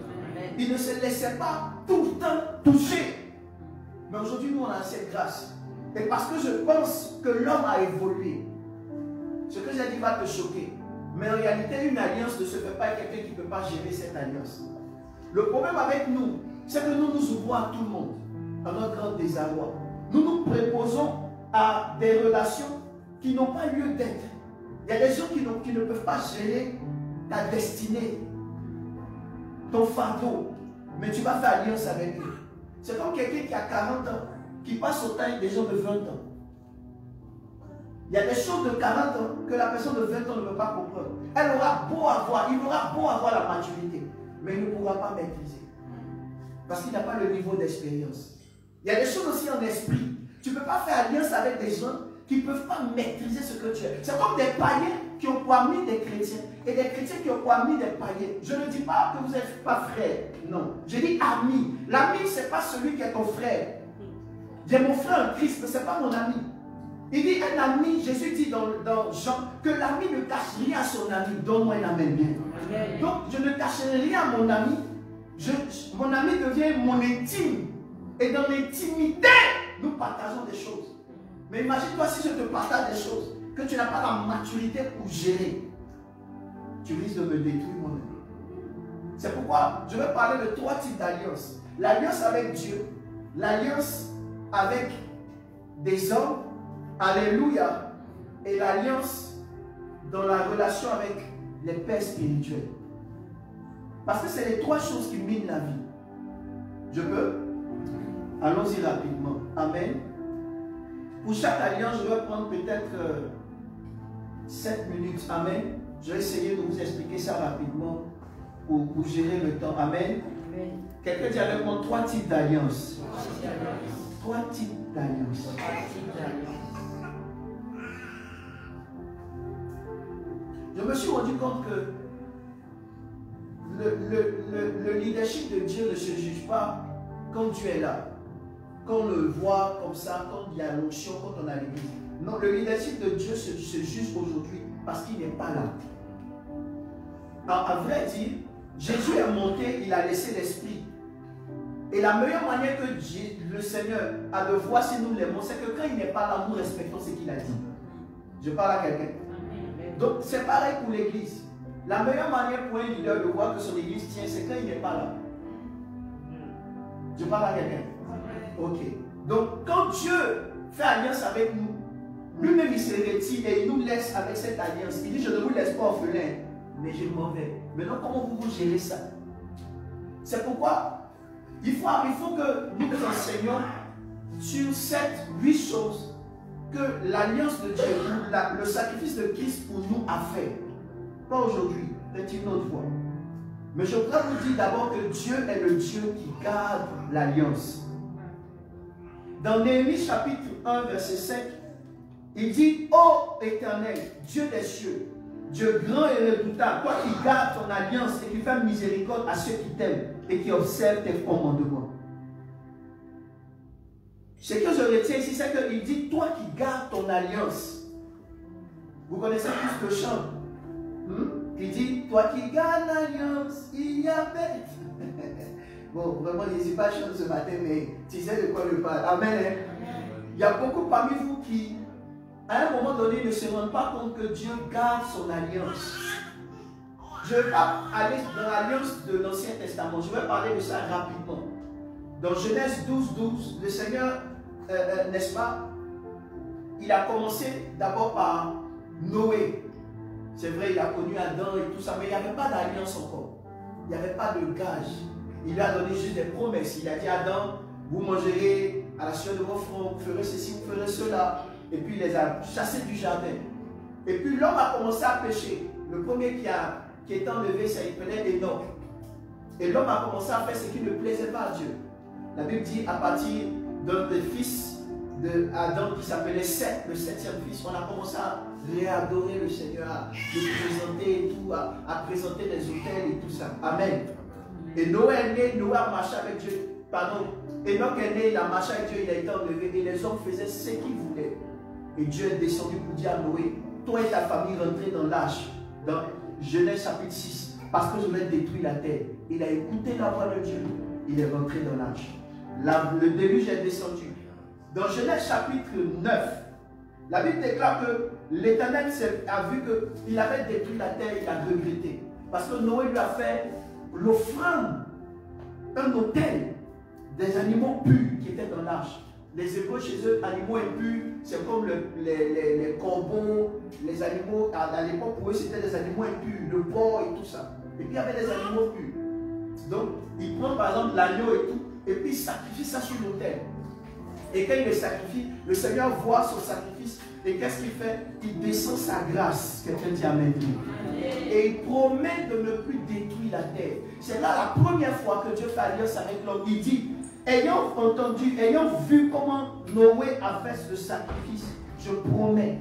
Il ne se laissait pas tout le temps toucher. Mais aujourd'hui, nous, on a cette grâce. Et parce que je pense que l'homme a évolué, ce que j'ai dit va te choquer. Mais en réalité, une alliance ne se fait pas avec quelqu'un qui ne peut pas gérer cette alliance. Le problème avec nous, c'est que nous nous ouvrons à tout le monde, à notre grand désarroi. Nous nous préposons à des relations qui n'ont pas lieu d'être. Il y a des gens qui ne peuvent pas gérer ta destinée, ton fardeau, mais tu vas faire alliance avec eux. C'est comme quelqu'un qui a 40 ans, qui passe au temps avec des gens de 20 ans. Il y a des choses de 40 ans que la personne de 20 ans ne peut pas comprendre. Il aura beau avoir la maturité, mais il ne pourra pas maîtriser. Parce qu'il n'a pas le niveau d'expérience. Il y a des choses aussi en esprit. Tu ne peux pas faire alliance avec des gens qui ne peuvent pas maîtriser ce que tu es. C'est comme des païens qui ont parmi des chrétiens et des chrétiens qui ont parmi des païens. Je ne dis pas que vous n'êtes pas frères. Non. Je dis ami. L'ami, ce n'est pas celui qui est ton frère. J'ai mon frère en Christ, mais ce n'est pas mon ami. Il dit un ami, Jésus dit dans Jean, que l'ami ne cache rien à son ami. Donne-moi un amen bien. Donc je ne cache rien à mon ami. Mon ami devient mon intime. Et dans l'intimité, nous partageons des choses. Mais imagine-toi si je te partage des choses que tu n'as pas la maturité pour gérer. Tu risques de me détruire, mon ami. C'est pourquoi je vais parler de 3 types d'alliances. L'alliance avec Dieu, l'alliance avec des hommes, alléluia, et l'alliance dans la relation avec les pères spirituels. Parce que c'est les 3 choses qui minent la vie. Je peux? Allons-y rapidement. Amen. Pour chaque alliance, je vais prendre peut-être 7 minutes. Amen. Je vais essayer de vous expliquer ça rapidement pour gérer le temps. Amen. Amen. Quelqu'un dit avec moi 3 types d'alliances. 3 types d'alliances. Je me suis rendu compte que le leadership de Dieu ne se juge pas quand Dieu est là. Quand on le voit comme ça, quand il y a l'onction, quand on a l'église. Non, le leadership de Dieu se juge aujourd'hui parce qu'il n'est pas là. Alors, à vrai dire, Jésus est monté, il a laissé l'esprit. Et la meilleure manière que le Seigneur a de voir si nous l'aimons, c'est que quand il n'est pas là, nous respectons ce qu'il a dit. Je parle à quelqu'un. Donc, c'est pareil pour l'église. La meilleure manière pour un leader de voir que son église tient, c'est quand il n'est pas là. Je parle à quelqu'un. Ok. Donc, quand Dieu fait alliance avec nous, lui-même il se retire et il nous laisse avec cette alliance. Il dit, je ne vous laisse pas orphelin, mais je m'en vais. Maintenant, comment vous gérez ça? C'est pourquoi il faut que nous nous enseignions sur 7-8 choses que l'alliance de Dieu, le sacrifice de Christ pour nous a fait. Pas aujourd'hui, peut-être une autre fois. Mais je voudrais vous dire d'abord que Dieu est le Dieu qui garde l'alliance. Dans Néhémie chapitre 1, verset 5, il dit, ô Éternel, Dieu des cieux, Dieu grand et redoutable, toi qui gardes ton alliance et qui fais miséricorde à ceux qui t'aiment et qui observent tes commandements. Ce que je retiens ici, c'est qu'il dit, toi qui gardes ton alliance. Vous connaissez tous le chant. Il dit, toi qui gardes l'alliance, il y a bête. Bon, vraiment, je ne sais pas chanter ce matin, mais tu sais de quoi je parle. Amen. Hein? Il y a beaucoup parmi vous qui, à un moment donné, ne se rendent pas compte que Dieu garde son alliance. Je ne vais pas aller dans l'alliance de l'Ancien Testament. Je vais parler de ça rapidement. Dans Genèse 12, le Seigneur, n'est-ce pas, il a commencé d'abord par Noé. C'est vrai, il a connu Adam et tout ça, mais il n'y avait pas d'alliance encore. Il n'y avait pas de gage. Il lui a donné juste des promesses. Il a dit à Adam, vous mangerez à la sueur de vos fronts, vous ferez ceci, vous ferez cela. Et puis il les a chassés du jardin. Et puis l'homme a commencé à pécher. Le premier qui est enlevé, il s'appelait Enoch. Et l'homme a commencé à faire ce qui ne plaisait pas à Dieu. La Bible dit à partir d'un des fils d'Adam qui s'appelait Seth, le 7e fils, on a commencé à réadorer le Seigneur, à le présenter et tout, à présenter des autels et tout ça. Amen. Et Noé est né, Noé a marché avec Dieu. Pardon. Enoch est né, il a marché avec Dieu, il a été enlevé. Et les hommes faisaient ce qu'ils voulaient. Et Dieu est descendu pour dire à Noé, toi et ta famille rentrez dans l'arche. Dans Genèse chapitre 6. Parce que je vais détruire la terre. Il a écouté la voix de Dieu. Il est rentré dans l'arche. Le déluge est descendu. Dans Genèse chapitre 9, la Bible déclare que l'Éternel a vu qu'il avait détruit la terre, il a regretté. Parce que Noé lui a fait l'offrande, un autel des animaux purs qui étaient dans l'arche. Les Hébreux chez eux, animaux impurs, c'est comme les corbeaux, les animaux, à l'époque pour eux c'était des animaux impurs, le porc et tout ça. Et puis il y avait des animaux purs. Donc il prend par exemple l'agneau et tout, et puis il sacrifie ça sur l'autel. Et quand il le sacrifie, le Seigneur voit son sacrifice. Et qu'est-ce qu'il fait? Il descend sa grâce. Quelqu'un dit Amen. Et il promet de ne plus détruire la terre. C'est là la première fois que Dieu fait alliance avec l'homme. Il dit, ayant entendu, ayant vu comment Noé a fait ce sacrifice, je promets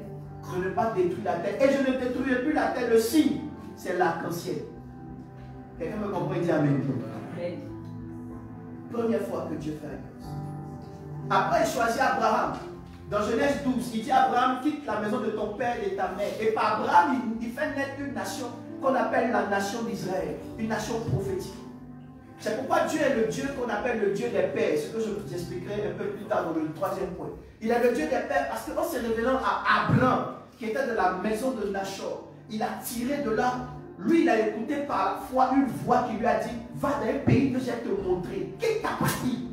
de ne pas détruire la terre. Et je ne détruirai plus la terre. Le signe, c'est l'arc-en-ciel. Quelqu'un me comprend? Il dit Amen. Première fois que Dieu fait alliance. Après, il choisit Abraham. Dans Genèse 12, il dit Abraham, quitte la maison de ton père et de ta mère. Et par Abraham, il fait naître une nation qu'on appelle la nation d'Israël, une nation prophétique. C'est pourquoi Dieu est le Dieu qu'on appelle le Dieu des pères, ce que je vous expliquerai un peu plus tard dans le 3e point. Il est le Dieu des pères parce qu'en se révélant à Abraham, qui était de la maison de Nachor, il a tiré de là. Lui, il a écouté par la foi une voix qui lui a dit, va dans un pays que je vais te montrer. Qui t'a parti?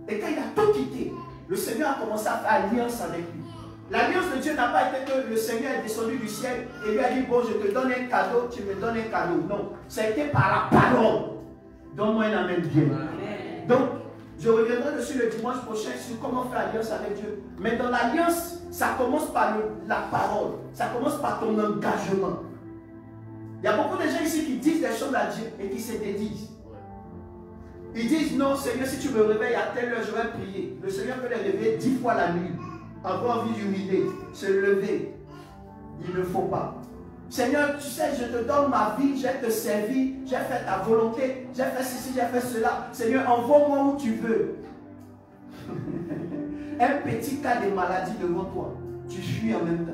Et quand il a tout quitté, le Seigneur a commencé à faire alliance avec lui. L'alliance de Dieu n'a pas été que le Seigneur est descendu du ciel et lui a dit, bon, je te donne un cadeau, tu me donnes un cadeau. Non, ça a été par la parole. Donne-moi un amen bien. Amen. Donc, je reviendrai dessus le dimanche prochain sur comment faire alliance avec Dieu. Mais dans l'alliance, ça commence par la parole. Ça commence par ton engagement. Il y a beaucoup de gens ici qui disent des choses à Dieu et qui se dédisent. Ils disent, non Seigneur, si tu me réveilles à telle heure, je vais prier. Le Seigneur peut les réveiller 10 fois la nuit. Avoir envie d'humilier, se lever. Il ne faut pas. Seigneur, tu sais, je te donne ma vie, j'ai te servi, j'ai fait ta volonté, j'ai fait ceci, j'ai fait cela. Seigneur, envoie-moi où tu veux. Un petit cas de maladie devant toi, tu fuis en même temps.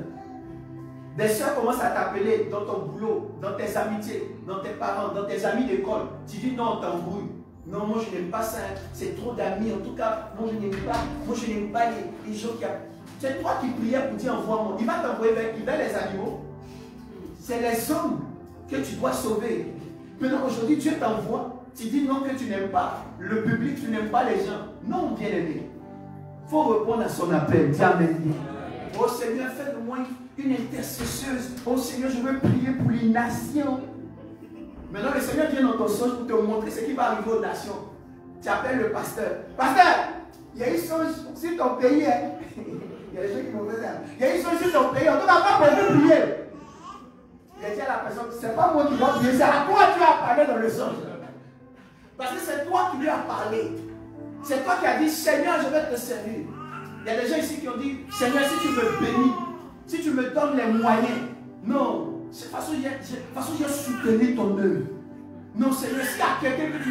Des soeurs commencent à t'appeler dans ton boulot, dans tes amitiés, dans tes parents, dans tes amis d'école. Tu dis non, on t'embrouille. Non, moi je n'aime pas ça, c'est trop d'amis. En tout cas, moi je n'aime pas les gens qui... C'est toi qui priais pour dire envoie-moi. Il va t'envoyer vers les animaux. C'est les hommes que tu dois sauver. Maintenant, aujourd'hui, Dieu t'envoie. Tu dis non que tu n'aimes pas le public, tu n'aimes pas les gens. Non, bien-aimé. Il faut répondre à son appel. Dis amen. Oh Seigneur, fais de moi une intercesseuse. Oh Seigneur, je veux prier pour les nations. Maintenant, le Seigneur vient dans ton songe pour te montrer ce qui va arriver aux nations. Tu appelles le pasteur. Pasteur, il y a une songe sur ton pays. Hein? Il y a des gens qui m'ont fait ça. Il y a une songe sur ton pays. On ne va pas pouvoir prier. Il a dit à la personne, c'est pas moi qui dois prier, c'est à toi qui as parlé dans le songe. Parce que c'est toi qui lui as parlé. C'est toi qui as dit, Seigneur, je vais te servir. Il y a des gens ici qui ont dit, Seigneur, si tu me bénis, si tu me donnes les moyens. Non, c'est parce que j'ai soutenu ton œuvre. Non, Seigneur, s'il y a quelqu'un que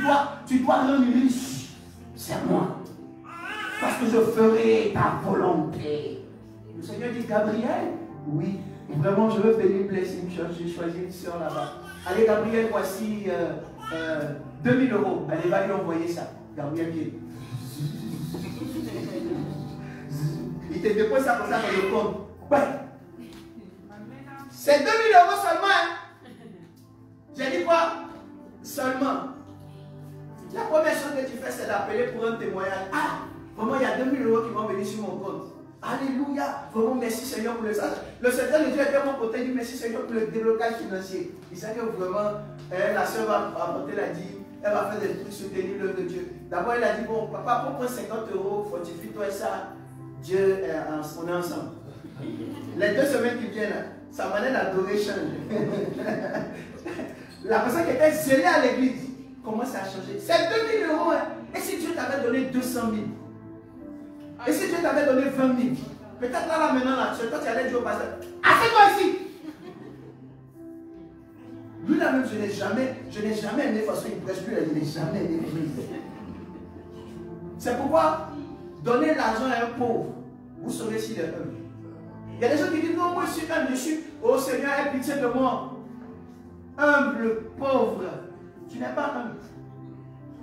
tu dois rendre riche, c'est moi. Parce que je ferai ta volonté. Le Seigneur dit, Gabriel, oui, vraiment, je veux bénir Blessing Church. J'ai choisi une soeur là-bas. Allez, Gabriel, voici 2000 €. Allez, va lui envoyer ça. Gabriel vient. Il te dépose ça comme ça dans le compte. Ouais. C'est 2000 € seulement. Hein? J'ai dit quoi? Seulement. La première chose que tu fais, c'est d'appeler pour un témoignage. Ah, vraiment, il y a 2000 € qui vont venir sur mon compte. Alléluia. Vraiment, merci Seigneur pour le sage. Le secrétaire de Dieu était à mon côté. Il dit merci Seigneur pour le déblocage financier. Il sait que vraiment, la soeur va apporter la dîme. Elle va faire des trucs soutenir l'œuvre de Dieu. D'abord, elle a dit, bon, papa, pour prendre 50 €, fortifie-toi et ça. Dieu, on est ensemble. Les 2 semaines qui viennent, sa manière d'adorer change. La personne qui était zélée à l'église commence à changer. C'est 2000 €. Hein. Et si Dieu t'avait donné 200 000? Et si Dieu t'avait donné 20 000? Peut-être là maintenant, là, toi tu allais dire au pasteur, assieds-toi ici. Lui là-même, je n'ai jamais aimé, de toute façon il ne prêche plus, je n'ai jamais aimé. C'est pourquoi donner l'argent à un pauvre, vous saurez s'il est humble. Il y a des gens qui disent, non, moi je suis humble, oh Seigneur, aie pitié de moi. Humble, pauvre, tu n'es pas humble.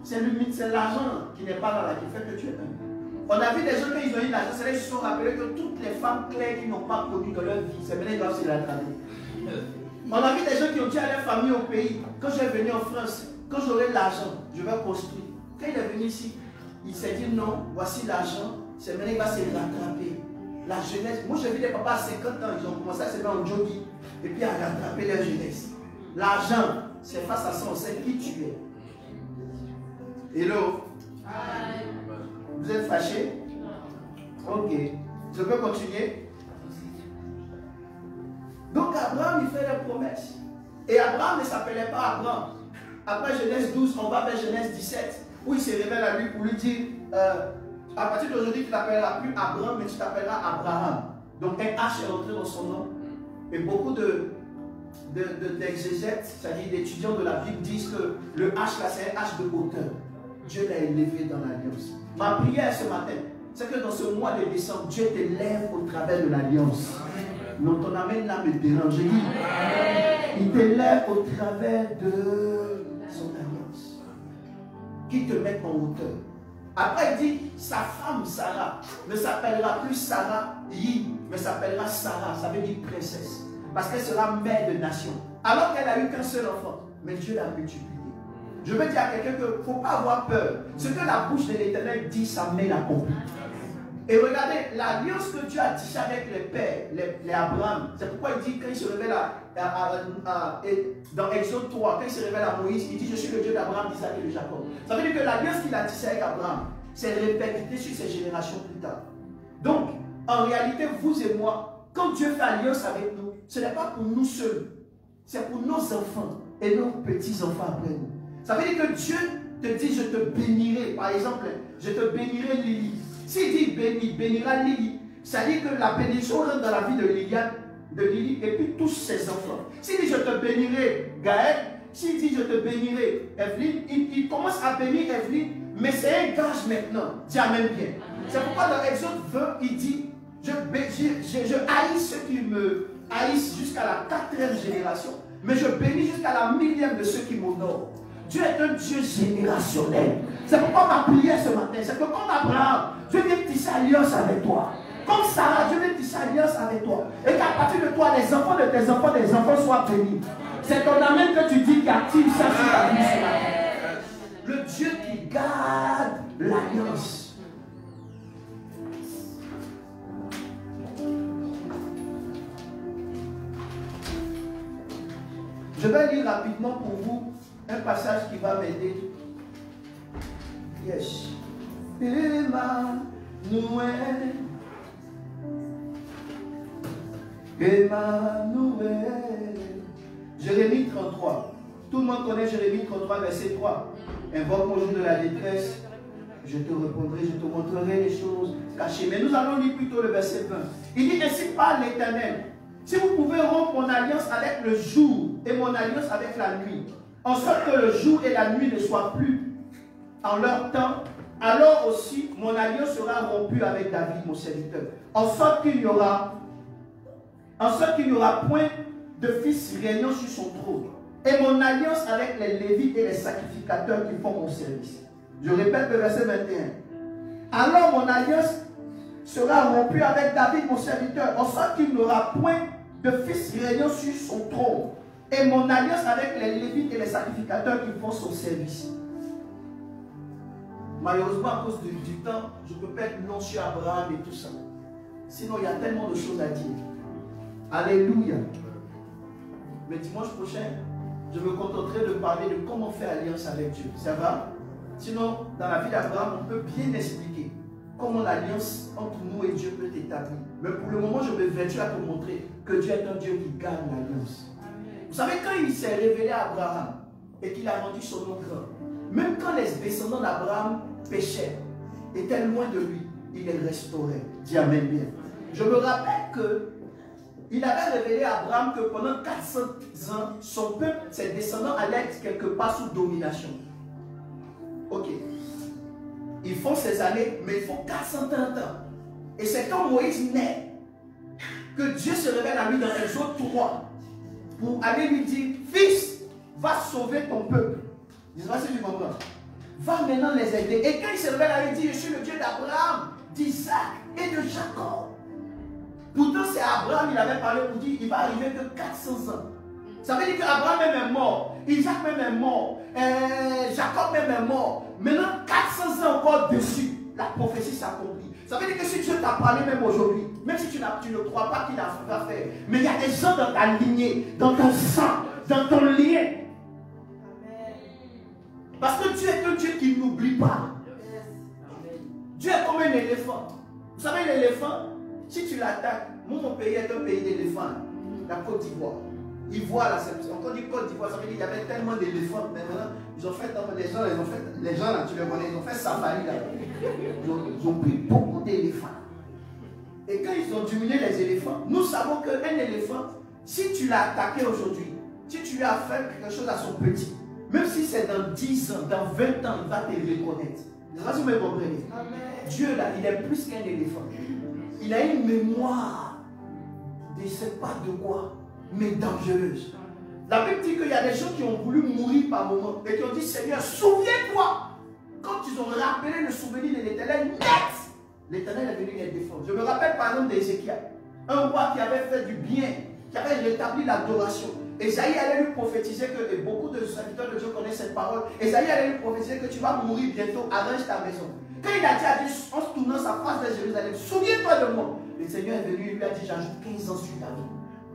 C'est l'argent qui n'est pas dans la qui fait que tu es humble. On a vu des gens quand ils ont eu l'argent, c'est là qu'ils se sont rappelés que toutes les femmes claires qui n'ont pas connu dans leur vie, c'est maintenant qu'ils doivent se l'attraper. On a vu des gens qui ont dit à leur famille au pays, quand je vais venir en France, quand j'aurai l'argent, je vais construire. Quand il est venu ici, il s'est dit non, voici l'argent, c'est maintenant qu'il va se rattraper. La jeunesse, moi j'ai vu des papas à 50 ans, ils ont commencé à se mettre en jogging et puis à rattraper leur jeunesse. L'argent, c'est face à ça, on sait qui tu es. Hello? Vous êtes fâchés? Ok. Je peux continuer? Donc Abraham, il fait des promesses. Et Abraham ne s'appelait pas Abraham. Après Genèse 12, on va vers Genèse 17, où il se révèle à lui pour lui dire, à partir d'aujourd'hui, tu ne t'appelleras plus Abraham, mais tu t'appelleras Abraham. Donc un H est entré dans son nom. Et beaucoup d'exégètes, c'est-à-dire d'étudiants de la Bible, disent que le H là, c'est un H de hauteur. Dieu l'a élevé dans l'alliance. Ma prière ce matin, c'est que dans ce mois de décembre, Dieu t'élève au travers de l'alliance. Non, ton amen là me dérange. Il t'élève au travers de son alliance. Qui te met en hauteur. Après, il dit, sa femme Sarah ne s'appellera plus Sarah Yi, mais s'appellera Sarah, ça veut dire princesse. Parce qu'elle sera mère de nation. Alors qu'elle a eu qu'un seul enfant, mais Dieu l'a multiplié. Je veux dire à quelqu'un qu'il ne faut pas avoir peur. Ce que la bouche de l'Éternel dit, sa main l'accomplit. Et regardez, l'alliance que Dieu a tissée avec les pères, les Abraham, c'est pourquoi il dit, quand il se révèle dans Exode 3, quand il se révèle à Moïse, il dit, je suis le Dieu d'Abraham, d'Isaac et de Jacob. Ça veut dire que l'alliance qu'il a tissée avec Abraham, c'est répercuté sur ses générations plus tard. Donc, en réalité, vous et moi, quand Dieu fait alliance avec nous, ce n'est pas pour nous seuls, c'est pour nos enfants et nos petits-enfants après nous. Ça veut dire que Dieu te dit, je te bénirai. Par exemple, je te bénirai Lily. S'il dit béni, bénira Lily, ça veut dire que la bénédiction rentre dans la vie de Liliane, de Lily et puis tous ses enfants. S'il dit, je te bénirai Gaël, s'il dit, je te bénirai Evelyne, il commence à bénir Evelyne, mais c'est un gage maintenant. Dis amen bien. C'est pourquoi dans Exode 20, il dit, je haïs ceux qui me haïssent jusqu'à la 4e génération, mais je bénis jusqu'à la 1000e de ceux qui m'honorent. Dieu est un Dieu générationnel. C'est pourquoi ma prière ce matin, c'est que comme Abraham, Dieu vient tisser alliance avec toi. Comme Sarah, Dieu vient tisser alliance avec toi. Et qu'à partir de toi, les enfants de tes enfants, des enfants soient bénis. C'est ton amen que tu dis qui active ça sur ta vie ce matin. Le Dieu qui garde l'alliance. Je vais lire rapidement pour vous un passage qui va m'aider. Yes. Emmanuel. Emmanuel. Jérémie 33. Tout le monde connaît Jérémie 33, verset 3. Invoque-moi au jour de la détresse. Je te répondrai, je te montrerai les choses cachées. Mais nous allons lire plutôt le verset 20. Il dit ainsi parle l'Éternel. Si vous pouvez rompre mon alliance avec le jour et mon alliance avec la nuit, en sorte que le jour et la nuit ne soient plus en leur temps, alors aussi mon alliance sera rompue avec David, mon serviteur. En sorte qu'il n'y aura point de fils régnant sur son trône. Et mon alliance avec les Lévites et les sacrificateurs qui font mon service. Je répète le verset 21. Alors mon alliance sera rompue avec David, mon serviteur, en sorte qu'il n'aura point de fils régnant sur son trône. Et mon alliance avec les Lévites et les sacrificateurs qui font son service. Malheureusement, à cause du temps, je peux pas être long sur Abraham et tout ça. Sinon, il y a tellement de choses à dire. Alléluia. Mais dimanche prochain, je me contenterai de parler de comment faire alliance avec Dieu. Ça va? Sinon, dans la vie d'Abraham, on peut bien expliquer comment l'alliance entre nous et Dieu peut être établie. Mais pour le moment, je me vêtus à te montrer que Dieu est un Dieu qui garde l'alliance. Vous savez, quand il s'est révélé à Abraham et qu'il a rendu son nom grand, même quand les descendants d'Abraham péchaient, étaient loin de lui, il les restaurait. Dis amen bien. Je me rappelle que il avait révélé à Abraham que pendant 400 ans, son peuple, ses descendants allaient être quelque part sous domination. Ok. Ils font ces années, mais ils font 430 ans. Et c'est quand Moïse naît que Dieu se révèle à lui dans Exode 3 pour aller lui dire, fils, va sauver ton peuple. Dis-moi si tu comprends. Va maintenant les aider. Et quand il se révèle à lui, il dit, je suis le Dieu d'Abraham, d'Isaac et de Jacob. Pourtant, c'est Abraham, il avait parlé pour dire, il va arriver que 400 ans. Ça veut dire qu'Abraham même est mort, Isaac même est mort, Jacob même est mort. Maintenant, 400 ans encore dessus, la prophétie s'accomplit. Ça veut dire que si Dieu t'a parlé même aujourd'hui, même si tu ne crois pas qu'il va faire, mais il y a des gens dans ta lignée, dans ton sang, dans ton lien. Parce que Dieu est un Dieu qui n'oublie pas. Dieu est comme un éléphant. Vous savez, l'éléphant, si tu l'attaques, mon pays est un pays d'éléphants, la Côte d'Ivoire. Ivoire, là, on dit Côte d'Ivoire, ça veut dire qu'il y avait tellement d'éléphants. Maintenant, ils ont fait, les gens là, tu les connais, ils ont fait safari là. Ils ont pris beaucoup d'éléphants. Et quand ils ont diminué les éléphants, nous savons qu'un éléphant, si tu l'as attaqué aujourd'hui, si tu lui as fait quelque chose à son petit, même si c'est dans 10 ans, dans 20 ans, il va te reconnaître. Je ne sais pas si vous me comprenez. Dieu là, il est plus qu'un éléphant. Il a une mémoire de ne sais pas de quoi, mais dangereuse. La Bible dit qu'il y a des gens qui ont voulu mourir par moment et qui ont dit, Seigneur, souviens-toi. Quand ils ont rappelé le souvenir de l'Éternel, net, l'Éternel est venu les défendre. Je me rappelle par exemple d'Ézéchiel, un roi qui avait fait du bien, qui avait rétabli l'adoration. Esaïe allait lui prophétiser que, et beaucoup de serviteurs de Dieu connaissent cette parole, Esaïe allait lui prophétiser que tu vas mourir bientôt, arrange ta maison. Quand il a dit à Dieu, en se tournant sa face vers Jérusalem, souviens-toi de moi. Le Seigneur est venu et lui a dit, j'ajoute 15 ans sur ta vie.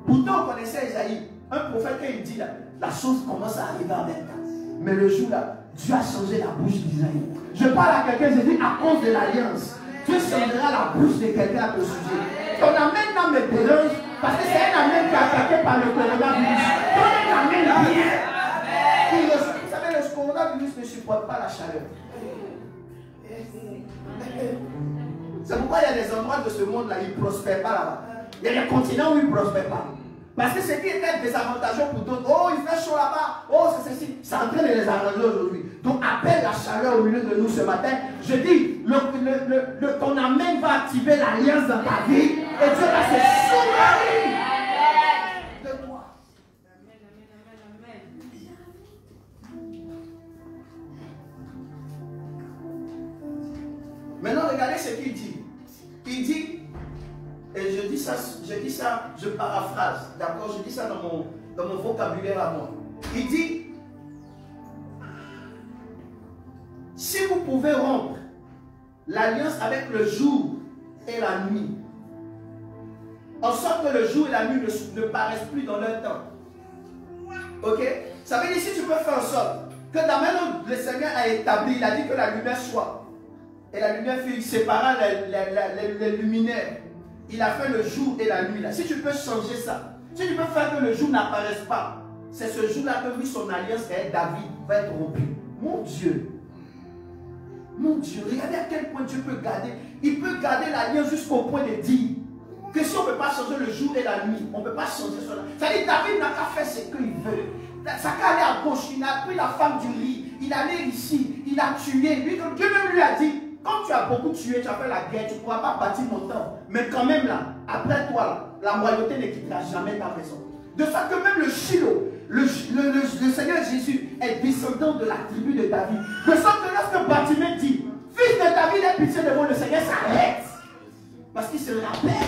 Pourtant, on connaissait Esaïe, un prophète, quand il dit là, la chose commence à arriver en même temps. Mais le jour là, Dieu a changé la bouche d'Isaïe. Je parle à quelqu'un, je dis, à cause de l'alliance, Dieu changera la bouche de quelqu'un à ce sujet. Ton amène là me dérange, parce que c'est un amène qui est attaqué par le coronavirus. Ton amène bien. Vous savez, le coronavirus ne supporte pas la chaleur. C'est pourquoi il y a des endroits de ce monde-là, ils ne prospèrent pas là-bas. Il y a des continents où ils ne prospèrent pas. Parce que ce qui était désavantageux pour d'autres, oh il fait chaud là-bas, oh c'est ceci, c'est en train de les arranger aujourd'hui. Donc appelle la chaleur au milieu de nous ce matin. Je dis, ton amène va activer l'alliance dans ta vie et Dieu va se souvenir de toi. Maintenant regardez ce qu'il dit. Il dit, et je dis ça, je paraphrase, d'accord, je dis ça dans mon vocabulaire à moi. Il dit, si vous pouvez rompre l'alliance avec le jour et la nuit, en sorte que le jour et la nuit ne paraissent plus dans leur temps. Ok? Ça veut dire si tu peux faire en sorte que dans la manière dont le Seigneur a établi, il a dit que la lumière soit. Et la lumière fut séparant les luminaires. Il a fait le jour et la nuit. Là. Si tu peux changer ça, si tu peux faire que le jour n'apparaisse pas, c'est ce jour-là que lui, son alliance avec David va être rompue. Mon Dieu. Mon Dieu. Regardez à quel point Dieu peut garder. Il peut garder l'alliance jusqu'au point de dire que si on ne peut pas changer le jour et la nuit, on ne peut pas changer cela. Ça dit David n'a qu'à faire ce qu'il veut. Ça qu'à aller à gauche, il a pris la femme du riz, il allait ici, il a tué. Lui, comme Dieu même lui a dit, comme tu as beaucoup tué, tu as fait la guerre, tu ne pourras pas bâtir mon temple. Mais quand même là, après toi, là, la royauté ne quittera jamais ta maison. De sorte que même le Shiloh, le Seigneur Jésus est descendant de la tribu de David. De sorte que lorsque Bartimée dit, fils de David, aie pitié de moi, le Seigneur s'arrête. Parce qu'il se rappelle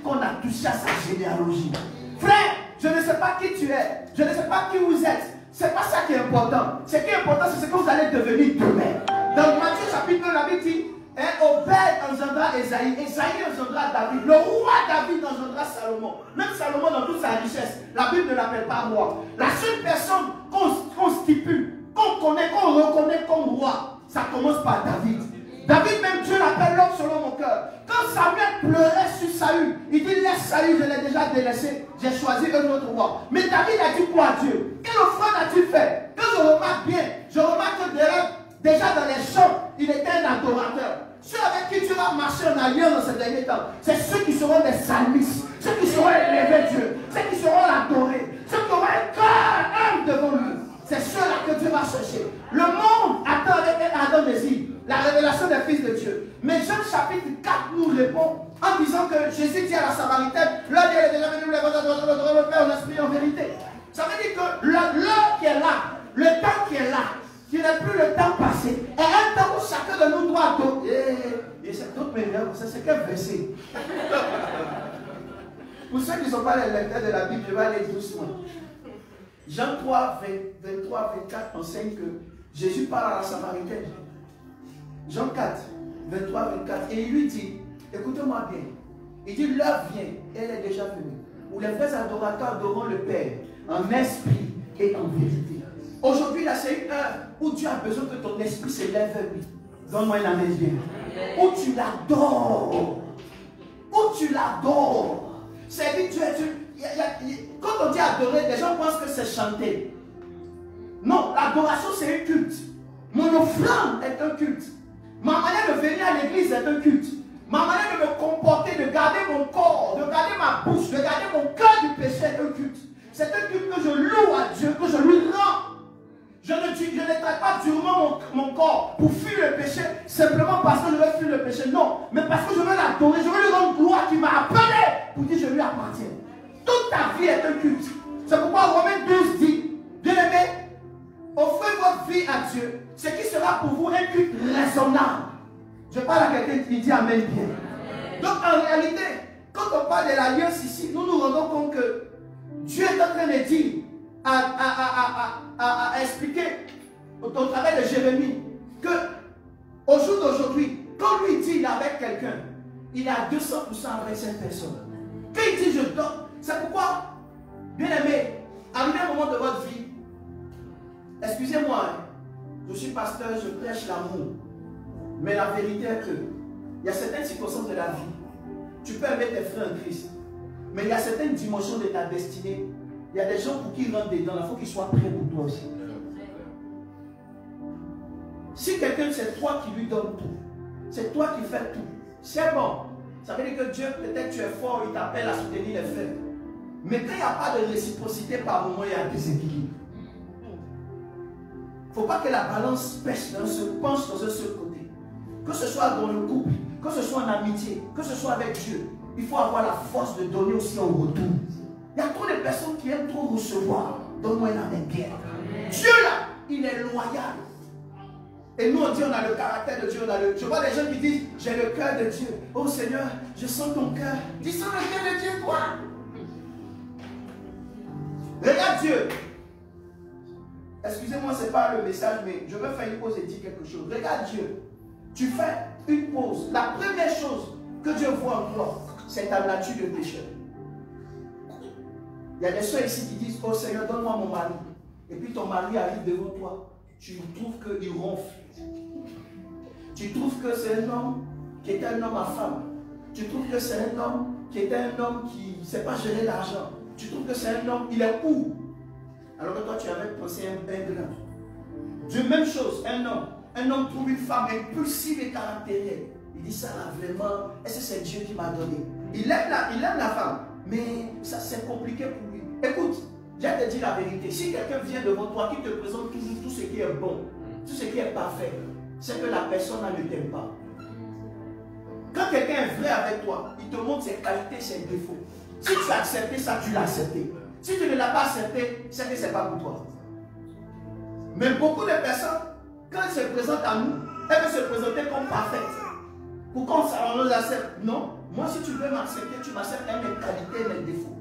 qu'on a touché à sa généalogie. Frère, je ne sais pas qui tu es, je ne sais pas qui vous êtes. Ce n'est pas ça qui est important. Ce qui est important, c'est ce que vous allez devenir demain. Dans Matthieu chapitre 1, la Bible dit, Obed engendra Esaïe, Esaïe engendra David, le roi David engendra Salomon. Même Salomon dans toute sa richesse, la Bible ne l'appelle pas roi. La seule personne qu'on stipule, qu'on connaît, qu'on reconnaît comme roi, ça commence par David. David même, Dieu l'appelle l'homme selon mon cœur. Quand Samuel pleurait sur Saül, il dit, laisse Saül, je l'ai déjà délaissé, j'ai choisi un autre roi. Mais David a dit quoi à Dieu? Quelle offrande a-t-il fait? Quand je remarque bien, je remarque que déjà dans les champs, il était un adorateur. Ceux avec qui Dieu va marcher en alliance dans ces derniers temps, c'est ceux qui seront des psalmistes, ceux qui seront élevés Dieu, ceux qui seront adorés, ceux qui auront un cœur humble devant lui. C'est ceux-là que Dieu va chercher. Le monde attend avec un ardent désir la révélation des fils de Dieu. Mais Jean chapitre 4 nous répond en disant que Jésus dit à la Samaritaine, l'heure est déjà venue, le Père en esprit en vérité. Ça veut dire que l'heure qui est là, le temps qui est là, qui n'est plus le temps passé, et un temps où chacun de nous doit adorer. Et c'est d'autres meilleurs, c'est quel verset. Pour ceux qui ne sont pas les lecteurs de la Bible, je vais aller doucement. Jean 3, 23, 24 enseigne que Jésus parle à la Samaritaine. Jean 4, 23, 24. Et il lui dit, écoutez-moi bien. Il dit, l'heure vient, elle est déjà venue, où les vrais adorateurs adoreront le Père en esprit et en vérité. Aujourd'hui, là, c'est une heure où tu as besoin que ton esprit se lève vers lui. Donne-moi une amène bien. Où tu l'adores. Où tu l'adores. C'est dit, quand on dit adorer, les gens pensent que c'est chanter. Non, l'adoration c'est un culte. Mon offrande est un culte. Ma manière de venir à l'église est un culte. Ma manière de me comporter, de garder mon corps, de garder ma bouche, de garder mon cœur du péché est un culte. C'est un culte que je loue à Dieu, que je lui rends. Je ne traite pas durement mon corps pour fuir le péché, simplement parce que je veux fuir le péché. Non, mais parce que je veux l'adorer, je veux lui rendre gloire qui m'a appelé pour dire je lui appartiens. Toute ta vie est un culte. C'est pourquoi Romains 12 dit, bien aimé, offrez votre vie à Dieu, ce qui sera pour vous un culte raisonnable. Je parle à quelqu'un qui dit amen bien. Donc en réalité, quand on parle de l'alliance ici, nous nous rendons compte que Dieu est en train de dire, à expliquer au travers de Jérémie que au jour d'aujourd'hui, quand lui dit il est avec quelqu'un, il est à 200% avec cette personne. Quand il dit je donne, c'est pourquoi, bien aimé, arrivé un moment de votre vie, excusez-moi, je suis pasteur, je prêche l'amour, mais la vérité est que il y a certaines circonstances de la vie, tu peux aimer tes frères en Christ, mais il y a certaines dimensions de ta destinée. Il y a des gens pour qui ils rentrent dedans, il faut qu'ils soient prêts pour toi aussi. Si quelqu'un, c'est toi qui lui donne tout, c'est toi qui fais tout, c'est bon. Ça veut dire que Dieu, peut-être tu es fort, il t'appelle à soutenir les faibles. Mais quand il n'y a pas de réciprocité par moment, il y a un déséquilibre. Il ne faut pas que la balance penche dans un seul côté. Que ce soit dans le couple, que ce soit en amitié, que ce soit avec Dieu, il faut avoir la force de donner aussi en retour. Il y a trop de personnes qui aiment trop recevoir. Donne-moi une amène bien. Dieu là, il est loyal. Et nous on dit on a le caractère de Dieu. Je vois des gens qui disent j'ai le cœur de Dieu. Oh Seigneur, je sens ton cœur. Tu sens le cœur de Dieu toi. Regarde Dieu. Excusez-moi, ce n'est pas le message, mais je veux faire une pause et dire quelque chose. Regarde Dieu. Tu fais une pause. La première chose que Dieu voit en toi, c'est ta nature de pécheur. Il y a des soeurs ici qui disent, oh Seigneur, donne-moi mon mari. Et puis ton mari arrive devant toi. Tu trouves qu'il ronfle. Tu trouves que c'est un homme qui était un homme à femme. Tu trouves que c'est un homme qui était un homme qui ne sait pas gérer l'argent. Tu trouves que c'est un homme, il est où? Alors que toi tu avais pensé un grain. Dieu, même chose, un homme trouve une femme impulsive et caractérielle. Il dit ça là vraiment, est-ce que c'est Dieu qui m'a donné? Il aime la femme, mais ça c'est compliqué pour lui. Écoute, je vais te dire la vérité. Si quelqu'un vient devant toi qui te présente toujours tout ce qui est bon, tout ce qui est parfait, c'est que la personne ne t'aime pas. Quand quelqu'un est vrai avec toi, il te montre ses qualités, ses défauts. Si tu as accepté ça, tu l'as accepté. Si tu ne l'as pas accepté, c'est que ce n'est pas pour toi. Mais beaucoup de personnes, quand elles se présentent à nous, elles veulent se présenter comme parfaites. Pour qu'on nous accepte. Non, moi si tu veux m'accepter, tu m'acceptes avec mes qualités et mes défauts.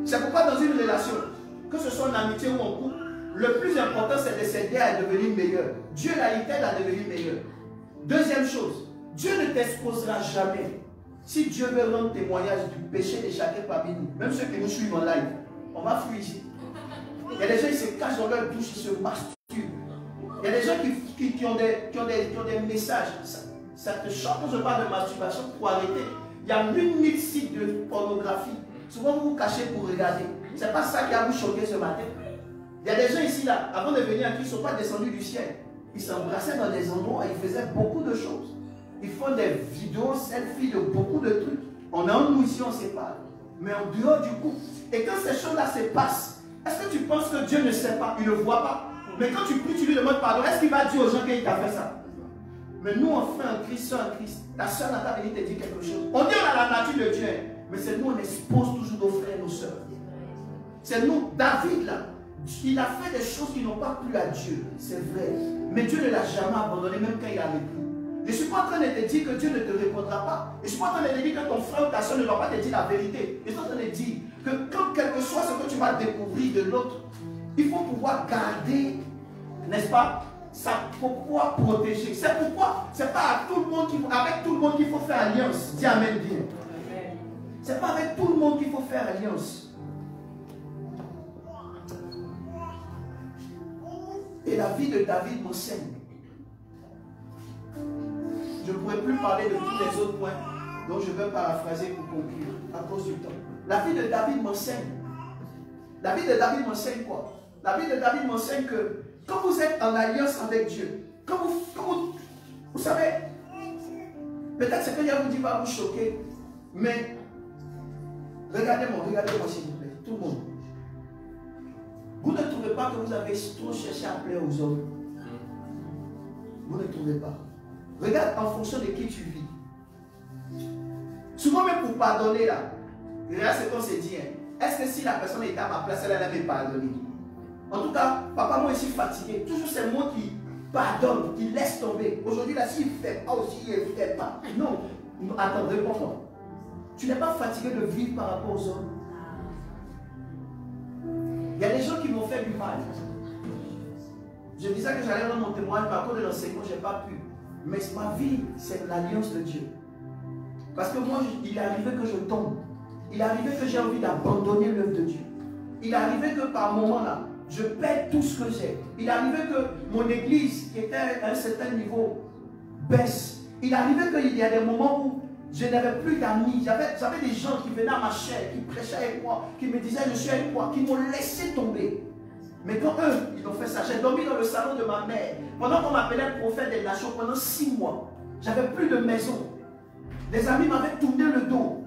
C'est pourquoi dans une relation, que ce soit en amitié ou en couple, le plus important c'est de s'aider à devenir meilleur. Dieu il t'aide à devenir meilleur. Deuxième chose, Dieu ne t'exposera jamais. Si Dieu veut rendre témoignage du péché de chacun parmi nous, même ceux qui nous suivent en live, on va fuir ici. Il y a des gens qui se cachent dans leur douche, ils se masturbent. Il y a des gens qui ont des messages. Ça te choque quand je parle de masturbation pour arrêter. Il y a 1000 sites de pornographie. Souvent vous vous cachez pour regarder. Ce n'est pas ça qui a vous choqué ce matin. Il y a des gens ici là, avant de venir qui ne sont pas descendus du ciel. Ils s'embrassaient dans des endroits et ils faisaient beaucoup de choses. Ils font des vidéos, selfies de beaucoup de trucs. On est en nous ici, on sait pas. Mais en dehors du couple. Et quand ces choses-là se passent, est-ce que tu penses que Dieu ne sait pas, il ne voit pas? Mais quand tu pries, tu lui demandes pardon, est-ce qu'il va dire aux gens qu'il t'a fait ça? Mais nous, on fait un Christ, soeur en Christ. Ta soeur n'a pas venu te dire quelque chose. On dit on a la nature de Dieu, mais c'est nous, on expose toujours nos frères et nos soeurs. C'est nous, David là, il a fait des choses qui n'ont pas plu à Dieu, c'est vrai. Mais Dieu ne l'a jamais abandonné, même quand il a repris. Je ne suis pas en train de te dire que Dieu ne te répondra pas. Je ne suis pas en train de te dire que ton frère ou ta soeur ne va pas te dire la vérité. Je suis en train de dire que quand quel que soit ce que tu vas découvrir de l'autre, il faut pouvoir garder, n'est-ce pas, ça pour pouvoir protéger. C'est pourquoi, c'est pas à tout le monde avec tout le monde qu'il faut faire alliance. Dis amen bien. C'est pas avec tout le monde qu'il faut faire alliance. Et la vie de David m'enseigne. Je ne pourrais plus parler de tous les autres points dont je veux paraphraser pour conclure à cause du temps. La vie de David m'enseigne. La vie de David m'enseigne quoi? La vie de David m'enseigne que quand vous êtes en alliance avec Dieu, quand vous savez, peut-être ce que je vous dis va vous choquer, mais regardez-moi s'il vous plaît, tout le monde. Vous ne trouvez pas que vous avez trop cherché à plaire aux hommes? Vous ne trouvez pas. Regarde en fonction de qui tu vis. Souvent même pour pardonner là, regarde ce qu'on s'est dit. Est-ce que si la personne était à ma place, elle allait me pardonner? En tout cas, papa, moi je suis fatigué. Toujours c'est moi qui pardonne, qui laisse tomber. Aujourd'hui là, s'il ne fait pas aussi, il ne fait pas. Non, attends, réponds-moi. Tu n'es pas fatigué de vivre par rapport aux hommes? Il y a des gens qui m'ont fait du mal. Je disais que j'allais rendre mon témoignage, mais à cause de l'enseignement, je n'ai pas pu. Mais ma vie, c'est l'alliance de Dieu. Parce que moi, il est arrivé que je tombe. Il est arrivé que j'ai envie d'abandonner l'œuvre de Dieu. Il est arrivé que par moment là, je perds tout ce que j'ai. Il est arrivé que mon église, qui était à un certain niveau, baisse. Il est arrivé qu'il y a des moments où je n'avais plus d'amis. J'avais des gens qui venaient à ma chair, qui prêchaient avec moi, qui me disaient je suis avec toi, qui m'ont laissé tomber. Mais quand eux, ils ont fait ça, j'ai dormi dans le salon de ma mère. Pendant qu'on m'appelait le prophète des nations, pendant 6 mois, j'avais plus de maison. Des amis m'avaient tourné le dos.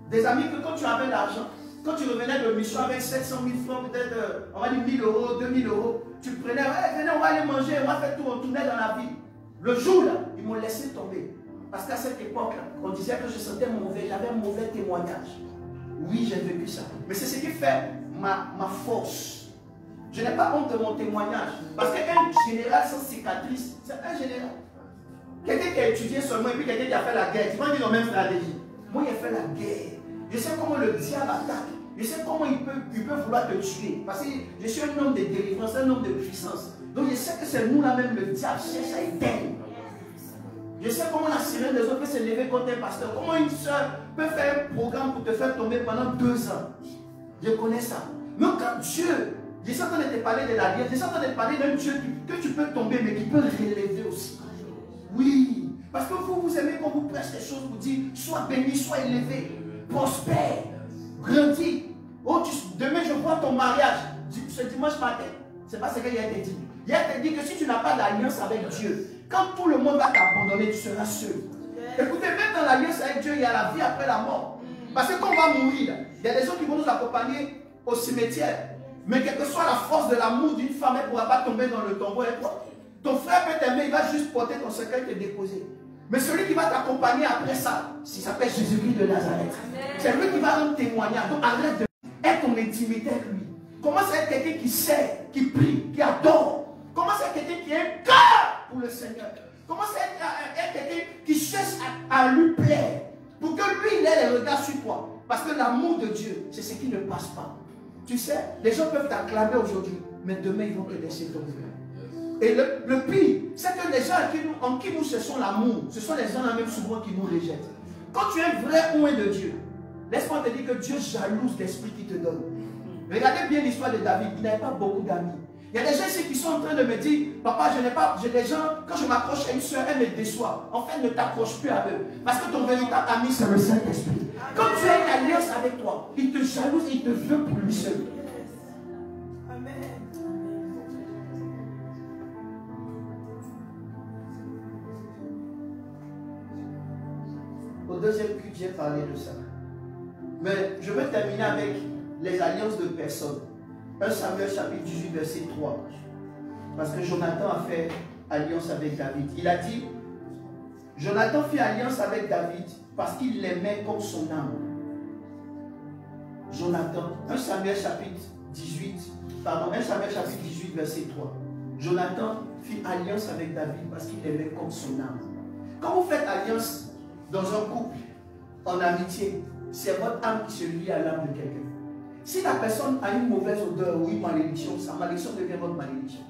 Des amis que quand tu avais l'argent, quand tu revenais de mission avec 700 000 francs, peut-être, on va dire 1000 euros, 2000 euros, tu prenais, hey, venez, on va aller manger, on va faire tout, on tournait dans la vie. Le jour là, ils m'ont laissé tomber. Parce qu'à cette époque-là, on disait que je sentais mauvais, j'avais un mauvais témoignage. Oui, j'ai vécu ça. Mais c'est ce qui fait ma force. Je n'ai pas honte de mon témoignage. Parce qu'un général sans cicatrice, c'est un général. Quelqu'un qui a étudié seulement et puis quelqu'un qui a fait la guerre, tu vas dire la même stratégie. Moi, j'ai fait la guerre. Je sais comment le diable attaque. Je sais comment il peut vouloir te tuer. Parce que je suis un homme de délivrance, un homme de puissance. Donc je sais que c'est nous là même, le diable cherche à éteindre. Je sais comment la sirène des autres peut se lever contre un pasteur. Comment une soeur peut faire un programme pour te faire tomber pendant 2 ans. Je connais ça. Mais quand Dieu, je suis en train de te parler de la vie, je suis en train de te parler d'un Dieu que tu peux tomber, mais qui peut relever aussi. Oui. Parce que vous aimez quand vous prêchez des choses, vous dites, sois béni, sois élevé, prospère, grandis. Oh, demain je vois ton mariage, ce dimanche matin. C'est pas ce qu'il a été dit. Il a été dit que si tu n'as pas d'alliance avec Dieu, quand tout le monde va t'abandonner, tu seras seul. Écoutez, même dans l'alliance avec Dieu, il y a la vie après la mort. Parce que quand on va mourir, il y a des gens qui vont nous accompagner au cimetière. Mais quelle que soit la force de l'amour d'une femme, elle ne pourra pas tomber dans le tombeau. Ton frère peut t'aimer, il va juste porter ton cercueil et te déposer. Mais celui qui va t'accompagner après ça, il s'appelle Jésus-Christ de Nazareth. C'est lui qui va rendre témoignage. Donc arrête de être en intimité avec lui. Commence à être quelqu'un qui sait, qui prie, qui adore. Commence à être quelqu'un qui a un cœur pour le Seigneur. Commence à être quelqu'un qui cherche à lui plaire. Pour que lui, il ait les regards sur toi. Parce que l'amour de Dieu, c'est ce qui ne passe pas. Tu sais, les gens peuvent t'acclamer aujourd'hui, mais demain, ils vont te laisser tomber. Et le pire, c'est que les gens en qui nous cherchons l'amour, ce sont les gens là même souvent qui nous rejettent. Quand tu es un vrai oint de Dieu, laisse-moi te dire que Dieu jalouse l'esprit qu'il te donne. Regardez bien l'histoire de David, il n'avait pas beaucoup d'amis. Il y a des gens ici qui sont en train de me dire, papa, j'ai des gens, quand je m'accroche à une soeur, elle me déçoit. En fait, ne t'accroche plus à eux. Parce que ton véritable ami, c'est le Saint-Esprit. Quand tu as une alliance avec toi, il te jalouse, il te veut pour lui seul. Amen. Au deuxième culte, j'ai parlé de ça. Mais je veux terminer avec les alliances de personnes. 1 Samuel chapitre 18 verset 3. Parce que Jonathan a fait alliance avec David. Il a dit, Jonathan fit alliance avec David parce qu'il l'aimait comme son âme. Jonathan, 1 Samuel chapitre 18 verset 3. Jonathan fit alliance avec David parce qu'il l'aimait comme son âme. Quand vous faites alliance dans un couple, en amitié, c'est votre âme qui se lie à l'âme de quelqu'un. Si la personne a une mauvaise odeur ou une malédiction, sa malédiction devient votre malédiction.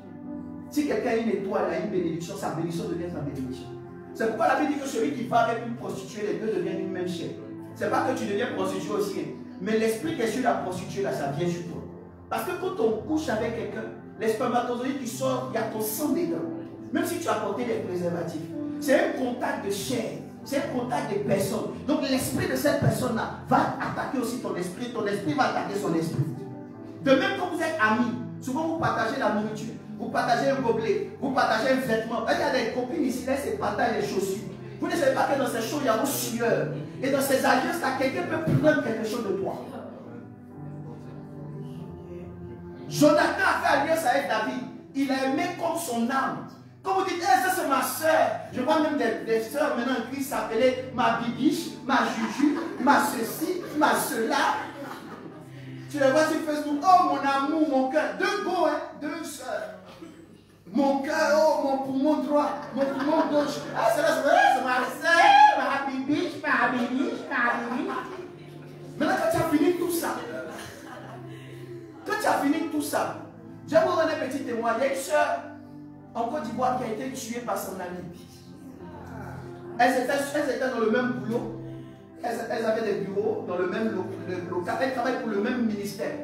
Si quelqu'un a une étoile, a une bénédiction, sa bénédiction devient sa bénédiction. C'est pourquoi la Bible dit que celui qui va avec une prostituée, les deux deviennent une même chair. C'est pas que tu deviens prostituée aussi, mais l'esprit qui est sur la prostituée, là, ça vient sur toi. Parce que quand on couche avec quelqu'un, les spermatozoïdes qui sortent, il y a ton sang dedans. Même si tu as porté des préservatifs. C'est un contact de chair. C'est un contact de personne. Donc l'esprit de cette personne-là va attaquer aussi ton esprit va attaquer son esprit. De même quand vous êtes amis, souvent vous partagez la nourriture, vous partagez un gobelet, vous partagez un vêtement. Il y a des copines ici, là, se partagent les chaussures. Vous ne savez pas que dans ces choses, il y a vos sueurs. Et dans ces alliances-là, quelqu'un peut prendre quelque chose de toi. Jonathan a fait alliance avec David. Il a aimé comme son âme. Quand vous dites, ça c'est ma soeur, je vois même des soeurs maintenant qui s'appelaient ma bibiche, ma juju, ma ceci, ma cela. Tu les vois sur Facebook, oh mon amour, mon cœur, deux beaux, hein, deux soeurs. Mon cœur, oh mon poumon droit, mon poumon gauche. Ah, c'est ma soeur, ma bibiche, ma bibiche, ma bibiche. Maintenant, quand tu as fini tout ça, je vais vous donner un petit témoin. Il y a une soeur en Côte d'Ivoire qui a été tuée par son ami. Elles étaient dans le même boulot. Elles avaient des bureaux dans le même local. Elles travaillent pour le même ministère.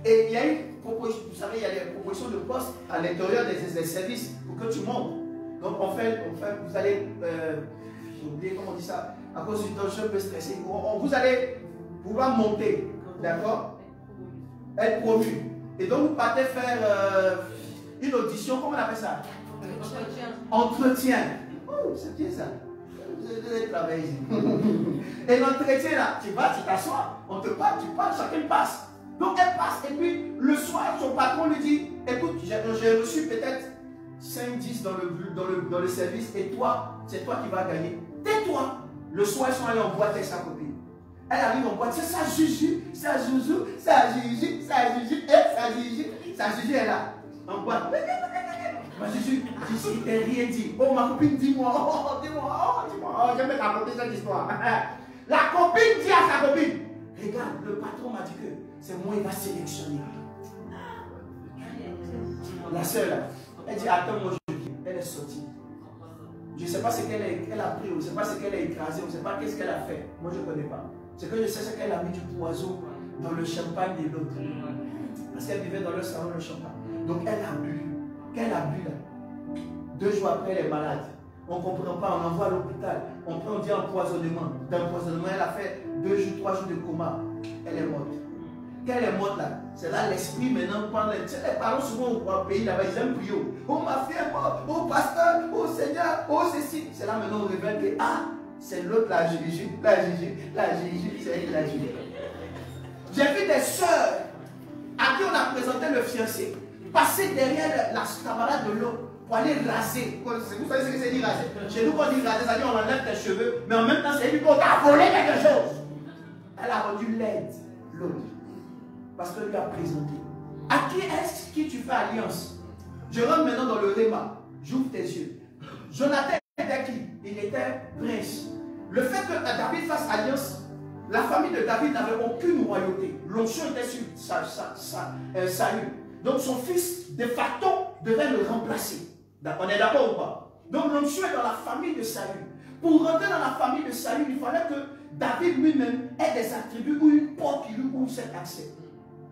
Et il y a une proposition, vous savez, il y a des propositions de poste à l'intérieur des services pour que tu montes. Donc vous allez, j'ai oublié comment on dit ça, à cause du temps, je suis un peu stressé. Vous allez pouvoir monter, d'accord? Être promu. Et donc vous partez faire une audition, comment on appelle ça? Entretien. Oh, c'est bien ça. Vous allez travailler ici. Et l'entretien là, tu vas, tu t'assois, on te parle, tu parles, chacun passe. Donc elle passe et puis le soir, son patron lui dit, écoute, j'ai reçu peut-être 5-10 dans le service et toi, c'est toi qui vas gagner. Tais-toi. Le soir, ils sont allés en boîte avec sa copine. Elle arrive en boîte, c'est sa Juju, sa Joujou, sa Juju, sa Juju, sa Juju est là, en boîte. Moi, Juju, il t'a rien dit. Oh, ma copine, dis-moi, dis-moi, j'aime raconter cette histoire. La copine dit à sa copine, regarde, le patron m'a dit que c'est moi qui va sélectionner. La soeur là, elle dit attends moi je viens. Elle est sortie. Je ne sais pas ce qu'elle a pris, je ne sais pas ce qu'elle a écrasé, je ne sais pas qu'est-ce qu'elle a fait. Moi je ne connais pas. Ce que je sais c'est qu'elle a mis du poison dans le champagne de l'autre. Parce qu'elle vivait dans le salon le champagne. Donc elle a bu. Qu'elle a bu là. 2 jours après elle est malade. On ne comprend pas, on envoie à l'hôpital. On prend, on dit empoisonnement. D'empoisonnement, elle a fait 2 jours, 3 jours de coma. Elle est morte. Quand elle est morte là, c'est là l'esprit maintenant prend les parents souvent au pays là-bas, ils aiment prier. Oh ma fille est morte, oh pasteur, oh Seigneur, oh ceci. C'est là maintenant on révèle que c'est l'autre la Jésus, c'est la Jésus. J'ai vu des sœurs à qui on a présenté le fiancé passer derrière la camarade de l'eau pour aller raser. Vous savez ce que c'est dire raser? Chez nous, quand on dit raser, ça dit on enlève tes cheveux, mais en même temps, c'est lui qu'on t'a volé quelque chose. Elle a rendu laide, l'autre, parce qu'elle lui a présenté. À qui est-ce que tu fais alliance? Je rentre maintenant dans le réma. J'ouvre tes yeux. Jonathan était qui? Il était prince. Le fait que David fasse alliance, la famille de David n'avait aucune royauté. L'onction était sur Saül. Donc son fils, de facto, devait le remplacer. On est d'accord ou pas? Donc l'onction est dans la famille de Saül. Pour rentrer dans la famille de Saül, il fallait que David lui-même ait des attributs ou une porte qui lui ouvre cet accès.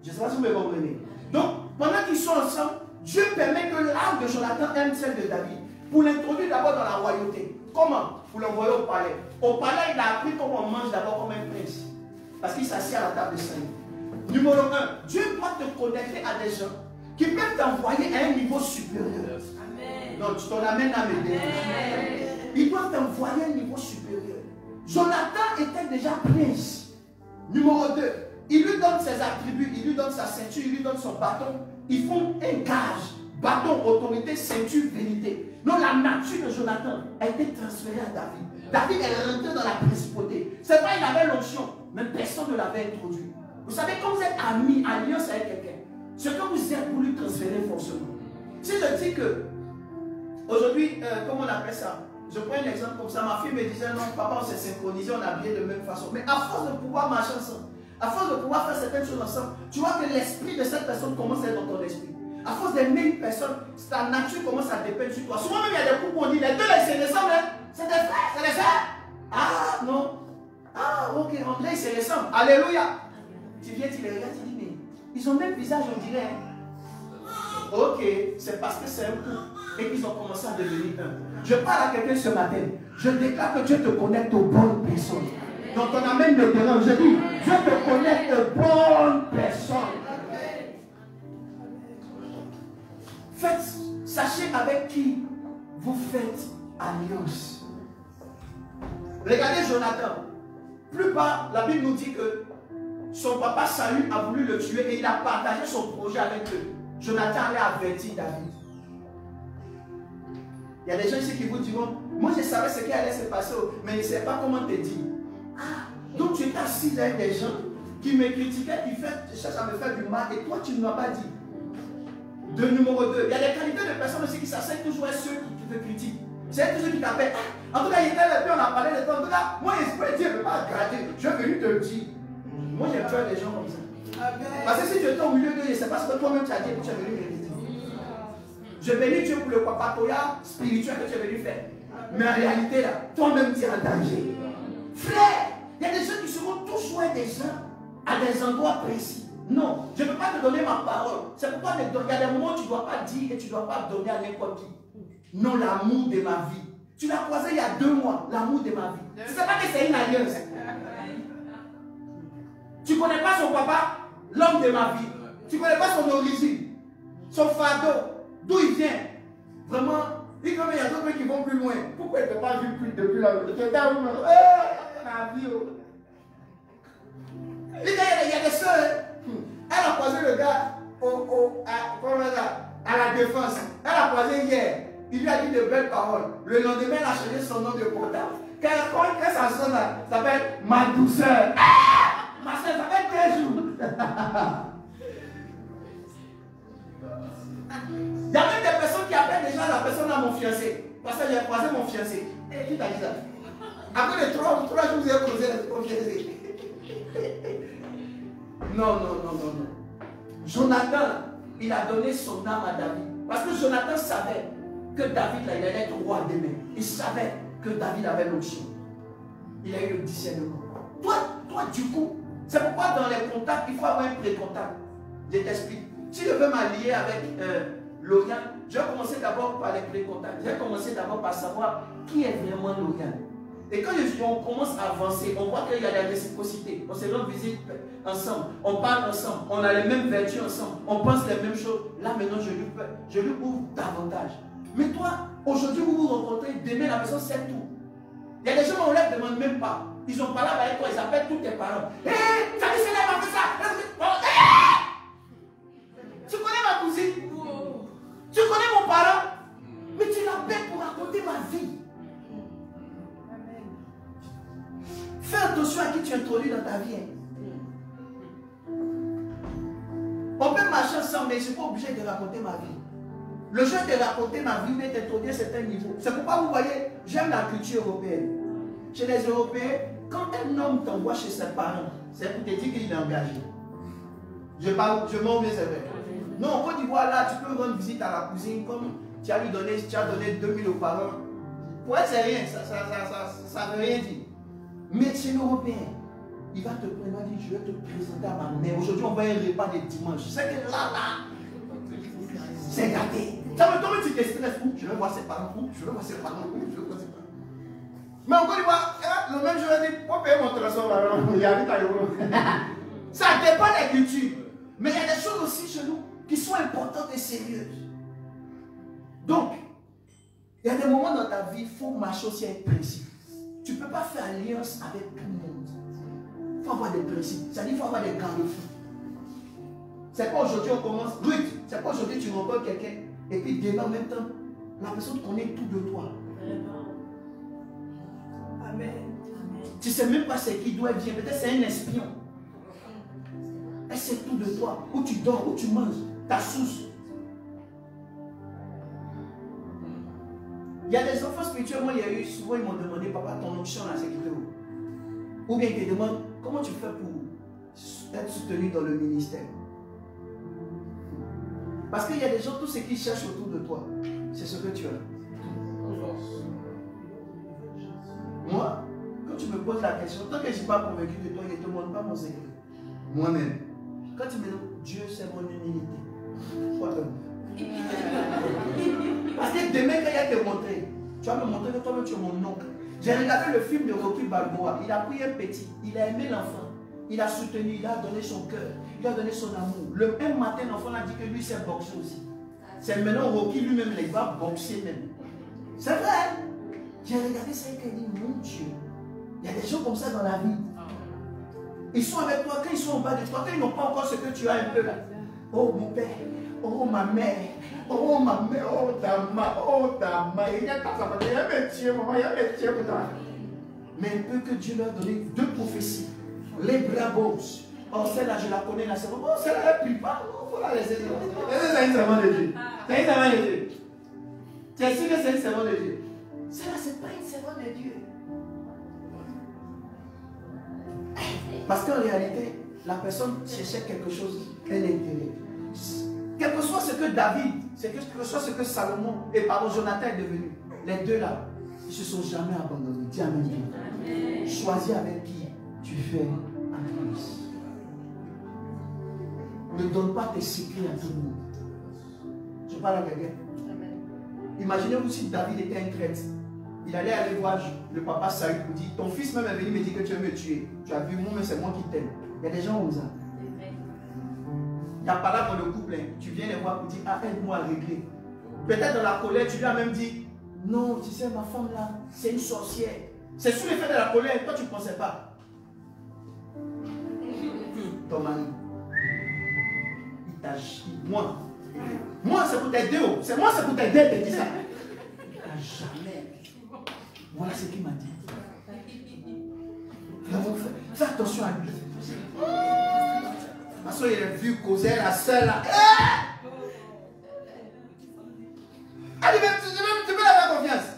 Je ne sais pas si vous me comprenez. Donc, pendant qu'ils sont ensemble, Dieu permet que l'âme de Jonathan aime celle de David. Pour l'introduire d'abord dans la royauté. Comment? Pour l'envoyer au palais. Au palais, il a appris comment on mange d'abord comme un prince. Parce qu'il s'assied à la table de Saül. Numéro 1, Dieu doit te connecter à des gens qui peuvent t'envoyer à un niveau supérieur. Amen. Donc, tu t'en amènes à m'aider. Ils doivent t'envoyer à un niveau supérieur. Jonathan était déjà prince. Numéro 2, il lui donne ses attributs, il lui donne sa ceinture, il lui donne son bâton. Ils font un gage. Bâton, autorité, ceinture, vérité. Donc la nature de Jonathan a été transférée à David. David est rentré dans la principauté. C'est vrai, il avait l'onction, mais personne ne l'avait introduit. Vous savez, quand vous êtes amis, alliance avec quelqu'un, ce que vous êtes pour lui transférer forcément. Si je dis que, aujourd'hui, comment on appelle ça? Je prends un exemple comme ça, ma fille me disait, non, papa, on s'est synchronisé, on a habillé de même façon. Mais à force de pouvoir marcher ensemble, à force de pouvoir faire certaines choses ensemble, tu vois que l'esprit de cette personne commence à être dans ton esprit. À force d'aimer une personne, ta nature commence à dépendre sur toi. Souvent même, il y a des couples où on dit, les deux là, ils se ressemblent, hein? C'est des frères, c'est des frères. Ah, non. Ah, ok, André, ils se ressemblent. Alléluia. Tu viens, tu les regardes, tu dis, mais ils ont le même visage, on dirait. Hein? Ok, c'est parce que c'est un couple et qu'ils ont commencé à devenir un. Je parle à quelqu'un ce matin. Je déclare que Dieu te connecte aux bonnes personnes. Donc on amène le terrain. Je dis, Dieu te connecte aux bonnes personnes. Faites, sachez avec qui vous faites alliance. Regardez Jonathan. Plus bas, la Bible nous dit que son papa Saül a voulu le tuer et il a partagé son projet avec eux. Jonathan allait avertir David. Il y a des gens ici qui vous diront, moi je savais ce qui allait se passer, mais je ne sais pas comment te dire. Ah, donc tu es assis avec des gens qui me critiquaient, qui cherchent à me faire du mal et toi tu ne m'as pas dit. De numéro 2, il y a des qualités de personnes aussi qui s'asseyent toujours à ceux qui te critiquent. C'est tous ceux qui t'appellent. Ah, en tout cas, il était là, on a parlé de toi. En tout cas, moi, Dieu ne peut pas gratter. Je suis venu te le dire. Moi, j'ai peur des gens comme ça. Parce que si tu étais au milieu d'eux, je ne sais pas ce que toi-même tu as dit et que tu es venu me dire. Je bénis Dieu pour le papatoya spirituel que tu es venu faire. Mais en réalité, là, toi-même, tu es en danger. Frère, il y a des gens qui seront toujours des gens à des endroits précis. Non, je ne peux pas te donner ma parole. C'est pourquoi il y a des moments où tu ne dois pas dire et tu ne dois pas donner à n'importe qui. Non, l'amour de ma vie. Tu l'as croisé il y a 2 mois, l'amour de ma vie. Tu ne sais pas que c'est une alliance. Tu ne connais pas son papa, l'homme de ma vie. Tu ne connais pas son origine, son fardeau, d'où il vient. Vraiment, il y a d'autres qui vont plus loin. Pourquoi il ne t'a pas vu depuis là? Il y a des soeurs. Elle a croisé le gars à la défense. Elle a croisé hier. Il lui a dit de belles paroles. Le lendemain, elle a changé son nom de portable. Quand sa sonne là, ça s'appelle ma douceur. Ah, ma soeur, ça fait 15 jours. Il y a même des personnes qui appellent déjà la personne à mon fiancé. Parce que j'ai croisé mon fiancé. Et qui t'a dit ça? Après les 3 jours, vous avez causé mon fiancé. Non. Jonathan, il a donné son âme à David. Parce que Jonathan savait que David, là, il allait être roi demain. Il savait que David avait l'option. Il a eu le discernement. Toi, du coup, c'est pourquoi dans les contacts, il faut avoir un pré-contact. Je t'explique. Si je veux m'allier avec Lauriane, je vais commencer d'abord par les pré-contacts. Je vais commencer d'abord par savoir qui est vraiment Lauriane. Et quand on commence à avancer, on voit qu'il y a la réciprocité. On se rend visite ensemble, on parle ensemble, on a les mêmes vertus ensemble, on pense les mêmes choses. Là maintenant, je lui ouvre davantage. Mais toi, aujourd'hui, vous vous rencontrez, demain, la personne sait tout. Il y a des gens, on ne leur demande même pas. Ils ont parlé avec toi, ils appellent tous tes parents. Hé, ça dit, c'est là, fait ça. Tu connais ma cousine? Tu connais mon parent? Mais tu l'appelles pour raconter ma vie. Fais attention à qui tu introduis dans ta vie. On peut marcher ensemble, mais je ne suis pas obligé de raconter ma vie. Le jeu de raconter ma vie, mais d'introduire à certains niveaux. C'est pourquoi vous voyez, j'aime la culture européenne. Chez les Européens, quand un homme t'envoie chez ses parents, c'est pour te dire qu'il est engagé. Je m'en vais, c'est vrai. Non, en Côte d'Ivoire, là, tu peux rendre visite à la cousine, comme tu as donné 2000 aux parents. Pour elle, c'est rien, ça ne veut rien dire. Mais chez l'Européen, il va te prendre, il va dire, je vais te présenter à ma mère. Aujourd'hui, on va un repas de dimanche. C'est que là, c'est gâté. Ça me tombe, tu te stresses. Je vais voir ses parents. Je vais voir ses parents. Mais en Côte d'Ivoire, le même jour, il dit, pour payer mon transport, il habite à l'euro. Ça dépend des cultures. Mais il y a des choses aussi chez nous qui sont importantes et sérieuses. Donc, il y a des moments dans ta vie, il faut marcher aussi avec principe. Tu ne peux pas faire alliance avec tout le monde. Il faut avoir des principes. C'est-à-dire qu'il faut avoir des garde-fous. C'est pas aujourd'hui on commence. Ruth, c'est pas aujourd'hui tu rencontres quelqu'un et puis demain en même temps, la personne connaît tout de toi. Amen. Tu ne sais même pas c'est qui doit vient. Peut-être c'est un espion. Elle sait tout de toi. Où tu dors, où tu manges, ta source. Il y a des enfants spirituels, moi il y a eu, souvent ils m'ont demandé, papa, ton option là, c'est qui où? Ou bien ils te demandent, comment tu fais pour être soutenu dans le ministère? Parce qu'il y a des gens, tout ce qu'ils cherchent autour de toi, c'est ce que tu as. Moi, quand tu me poses la question, tant que je ne suis pas convaincu de toi, je ne te demande pas mon secret. Moi-même. Quand tu me dis, Dieu c'est mon humilité. Parce que demain, quand il va te montrer, tu vas me montrer que toi-même tu es mon oncle. J'ai regardé le film de Rocky Balboa. Il a pris un petit, il a aimé l'enfant, il a soutenu, il a donné son cœur, il a donné son amour. Le même matin, l'enfant a dit que lui, c'est boxer aussi. C'est maintenant Rocky lui-même, il va boxer même. C'est vrai. J'ai regardé ça et il dit, mon Dieu, il y a des gens comme ça dans la vie. Ils sont avec toi, quand ils sont en bas de toi, quand ils n'ont pas encore ce que tu as un peu là. Oh mon père, oh ma mère, oh ma mère, oh ta main, il y a un métier, maman, il y a un métier pour toi. Mais un peu que Dieu leur a donné 2 prophéties. Les bravos. Oh, celle-là, je la connais, là, c'est bon. Oh, celle-là, elle ne prie pas. Oh, il faut la laisser. C'est une servante de Dieu. C'est une servante de Dieu. Tu es sûr que c'est une servante de Dieu? Celle-là, ce n'est pas une servante de Dieu. Parce qu'en réalité, la personne cherchait quelque chose, un intérêt. Quel que soit ce que David, quel que soit ce que Salomon et Jonathan est devenu, les deux là, ils ne se sont jamais abandonnés. Dis amen. Amen. Choisis avec qui tu fais alliance. Ne donne pas tes secrets à tout le monde. Je parle à quelqu'un. Imaginez-vous si David était un crête. Il allait aller voir le papa Saül pour dire, ton fils même est venu me dire que tu veux me tuer. Tu as vu, moi, mais c'est moi qui t'aime. Il y a des gens comme ça. Il n'y a pas là dans le couple. Hein. Tu viens les voir pour dire, ah, aide-moi à régler. Peut-être dans la colère, tu lui as même dit, non, tu sais, ma femme là, c'est une sorcière. C'est sous l'effet de la colère, toi tu ne pensais pas. Ton mari, il t'a dit, moi c'est pour t'aider. C'est moi, c'est pour t'aider, il te dit ça. Il t'a jamais. Voilà ce qu'il m'a dit. Fais attention à lui. Parce qu'il a vu causer la seule là. Allez, tu peux avoir confiance.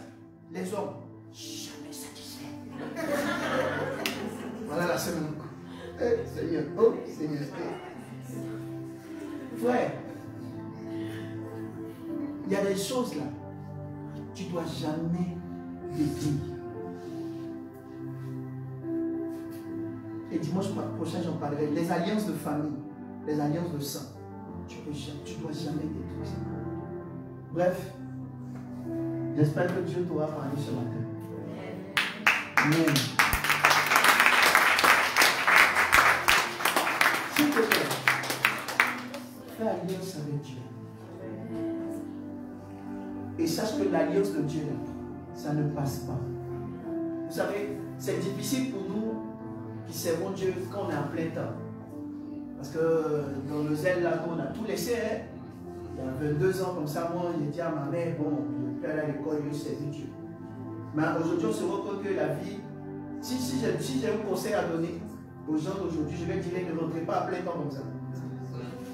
Les hommes, jamais satisfaits. Voilà la semaine. Seigneur, oh Seigneur. Frère, il y a des choses là, tu ne dois jamais les dire. Et dimanche prochain, j'en parlerai. Les alliances de famille, les alliances de sang, tu ne dois jamais détruire ça. Bref, j'espère que Dieu t'aura parlé ce matin. Amen. S'il te plaît, fais alliance avec Dieu. Et sache que l'alliance de Dieu, ça ne passe pas. Vous savez, c'est difficile pour nous qui servons Dieu quand on est en plein temps. Parce que dans le zèle là, on a tout laissé. Hein? Il y a 22 ans comme ça, moi j'ai dit à ma mère, bon, je vais aller à l'école, je vais servir Dieu. Mais aujourd'hui, on se rend compte que la vie, si j'ai un conseil à donner aux gens d'aujourd'hui, je vais dire, ne rentrez pas à plein temps comme ça.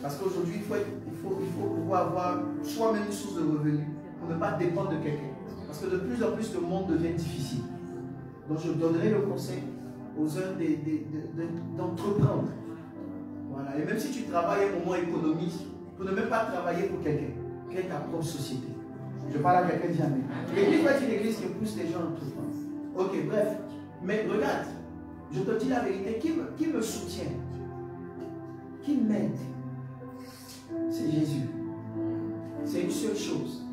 Parce qu'aujourd'hui, il faut pouvoir avoir soi-même une source de revenus pour ne pas dépendre de quelqu'un. Parce que de plus en plus, le monde devient difficile. Donc, je donnerai le conseil aux uns d'entreprendre. Voilà. Et même si tu travailles un moment économique, pour ne même pas travailler pour quelqu'un, crée ta propre société. Je parle à quelqu'un, dis amen. L'église va être une église qui pousse les gens à entreprendre. Ok, bref. Mais regarde, je te dis la vérité, qui me soutient, qui m'aide, c'est Jésus. C'est une seule chose.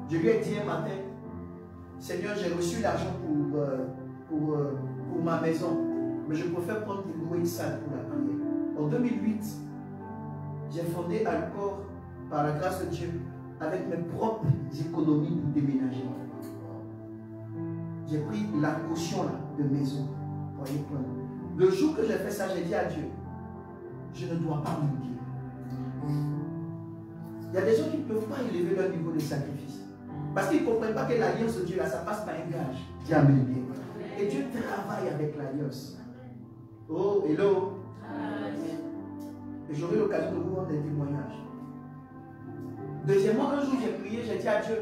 Je lui ai dit un matin, Seigneur, j'ai reçu l'argent pour ma maison, mais je préfère prendre pour louer une salle pour la prière. En 2008, j'ai fondé Alcor par la grâce de Dieu avec mes propres économies pour déménager. J'ai pris la caution là, de maison pour aller prendre. Le jour que j'ai fait ça, j'ai dit à Dieu, je ne dois pas mentir. Il y a des gens qui ne peuvent pas élever leur niveau de sacrifice. Parce qu'ils ne comprennent pas que l'alliance de Dieu, là, ça passe par un gage. Dis amen bien. Et Dieu travaille avec l'alliance. Oh, hello. Et j'aurai l'occasion de vous rendre des témoignages. Deuxièmement, un jour j'ai prié, j'ai dit à Dieu,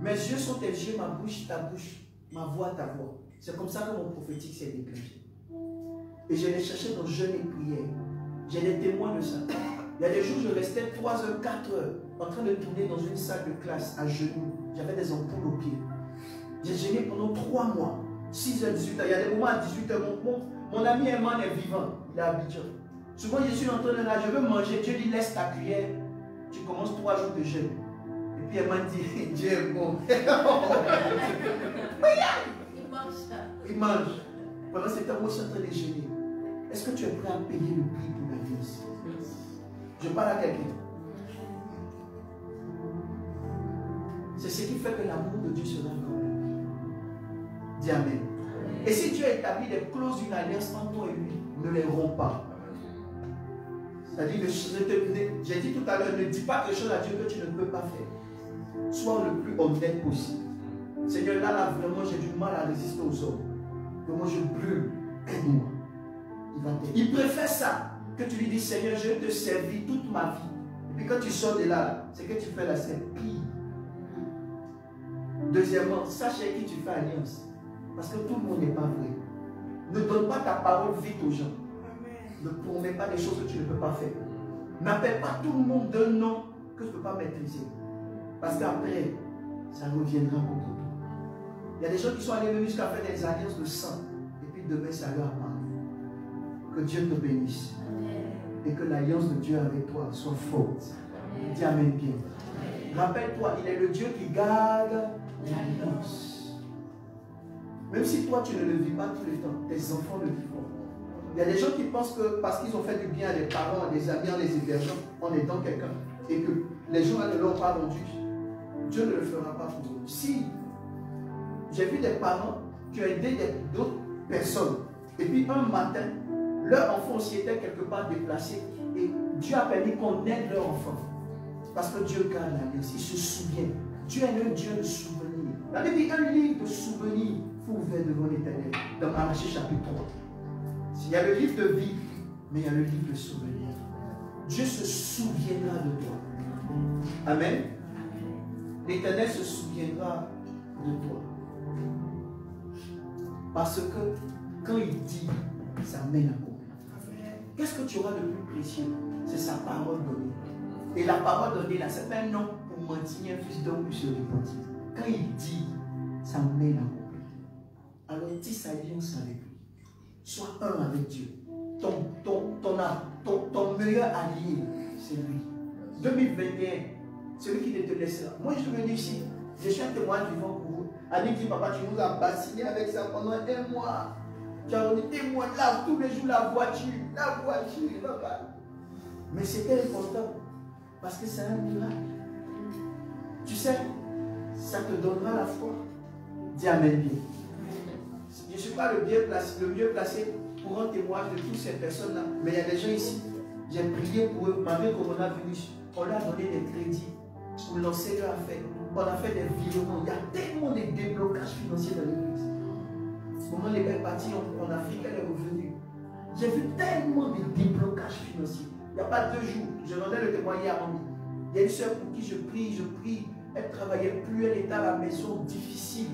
mes yeux sont tes yeux, ma bouche, ta bouche, ma voix, ta voix. C'est comme ça que mon prophétique s'est déclenché. Et je l'ai cherché dans jeûne et prière. J'ai des témoins de ça. Il y a des jours, je restais 3 heures, 4 heures en train de tourner dans une salle de classe à genoux. J'avais des ampoules aux pieds. J'ai jeûné pendant 3 mois, 6h, 18h. Il y a des moments à 18h. Mon ami Eman est vivant, il est à Abidjan. Souvent, je suis en train de là, je veux manger. Dieu dit, laisse ta cuillère. Tu commences 3 jours de jeûne. Et puis Eman dit, Dieu est bon. Il mange. Pendant ce temps, moi, je suis en train de jeûner. Est-ce que tu es prêt à payer le prix pour la vie? Je parle à quelqu'un. C'est ce qui fait que l'amour de Dieu sera encore. Dis amen. Et si Dieu établit des clauses d'une alliance entre toi et lui, ne les romps pas. C'est-à-dire, j'ai dit tout à l'heure, ne dis pas quelque chose à Dieu que tu ne peux pas faire. Sois le plus honnête possible. Seigneur, là, vraiment, j'ai du mal à résister aux hommes. Vraiment, je brûle. Aide-moi. Il préfère ça que tu lui dis, Seigneur, je vais te servir toute ma vie. Et puis quand tu sors de là, c'est que tu fais la scène pire. Deuxièmement, sache avec qui tu fais alliance. Parce que tout le monde n'est pas vrai. Ne donne pas ta parole vite aux gens. Ne promets pas des choses que tu ne peux pas faire. N'appelle pas tout le monde d'un nom que tu ne peux pas maîtriser. Parce qu'après, ça reviendra contre toi. Il y a des gens qui sont allés jusqu'à faire des alliances de sang. Et puis demain, ça leur apparaît. Que Dieu te bénisse. Et que l'alliance de Dieu avec toi soit forte. Dis amen bien. Rappelle-toi, il est le Dieu qui garde l'alliance. Même si toi, tu ne le vis pas tous les temps, tes enfants le vivront. Il y a des gens qui pensent que parce qu'ils ont fait du bien à des parents, à des amis, en les hébergeant, en aidant quelqu'un, et que les gens ne l'ont pas rendu, Dieu ne le fera pas pour eux. Si j'ai vu des parents qui ont aidé d'autres personnes, et puis un matin, leur enfant aussi était quelque part déplacé, et Dieu a permis qu'on aide leur enfant. Parce que Dieu garde l'alliance, il se souvient. Dieu est un Dieu de souvenirs. La Bible dit un livre de souvenirs faut ouvert devant l'Éternel, dans Malachie chapitre 3. Il y a le livre de vie, mais il y a le livre de souvenirs. Dieu se souviendra de toi. Amen. L'Éternel se souviendra de toi. Parce que quand il dit, ça mène à accomplir. qu'est-ce que tu auras de plus précieux? C'est sa parole donnée. Et la parole donnée, là, c'est pas un nom pour mentir, un fils d'homme puisse se repentir. Quand il dit, ça met la compris. Alors tisse alliance avec lui. Sois un avec Dieu. Ton meilleur allié, c'est lui. 2021, celui qui ne te laissera. Moi, je suis venu ici. Je suis un témoin vivant pour vous. Annie dit, papa, tu nous as bassiné avec ça pendant un mois. Tu as donné des mois là, tous les jours, la voiture, papa. Mais c'était important. Parce que c'est un miracle. Tu sais, ça te donnera la foi. Dis amen bien. Je ne suis pas le mieux placé pour un témoignage de toutes ces personnes-là. Mais il y a des gens ici. J'ai prié pour eux, malgré le coronavirus. On leur a donné des crédits pour lancer leur affaire. On a fait des virements. Il y a tellement de déblocages financiers dans l'église. Au moment où les gars sont partis en Afrique, elle est revenue. J'ai vu tellement de déblocages financiers. Il n'y a pas 2 jours. Je donnais le témoignage à Rami. Il y a une soeur pour qui je prie. Elle ne travaillait plus, elle était à la maison, difficile.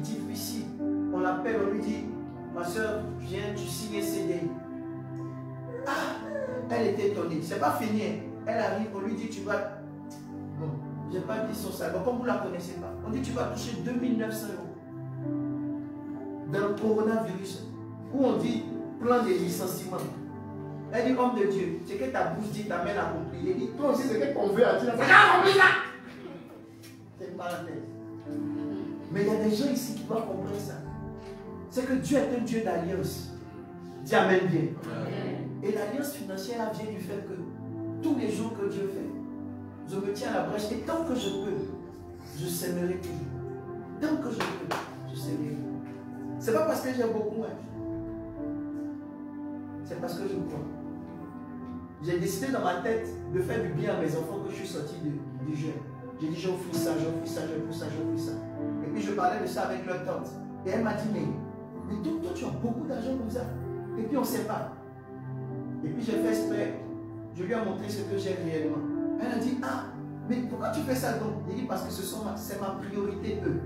On l'appelle, on lui dit, ma soeur, viens, tu signes CDI. Ah, elle était étonnée. C'est pas fini. Elle arrive, on lui dit, tu vas... Bon, je n'ai pas dit son salaire. Comme vous ne la connaissez pas, on dit, tu vas toucher 2900 €. Dans le coronavirus, où on dit, plan de licenciement. Elle dit, homme de Dieu, ce que ta bouche dit t'amène à accomplir. Elle dit, toi aussi, ce que ton vœu a dit, c'est accompli ça. C'est une parenthèse. Mais il y a des gens ici qui doivent comprendre ça. C'est que Dieu est un Dieu d'alliance. Dis amen bien. Amen. Et l'alliance financière vient du fait que tous les jours que Dieu fait, je me tiens à la brèche et tant que je peux, je sèmerai toujours. Tant que je peux, je sèmerai. C'est pas parce que j'ai beaucoup, hein. C'est parce que je crois. J'ai décidé dans ma tête de faire du bien à mes enfants que je suis sorti du jeûne. J'ai dit, j'offre ça. Et puis je parlais de ça avec leur tante. Et elle m'a dit, mais toi tu as beaucoup d'argent comme ça. Et puis on ne sait pas. Et puis j'ai fait exprès. Je lui ai montré ce que j'ai réellement. Elle a dit, ah, mais pourquoi tu fais ça donc? J'ai dit, parce que c'est ma priorité, eux.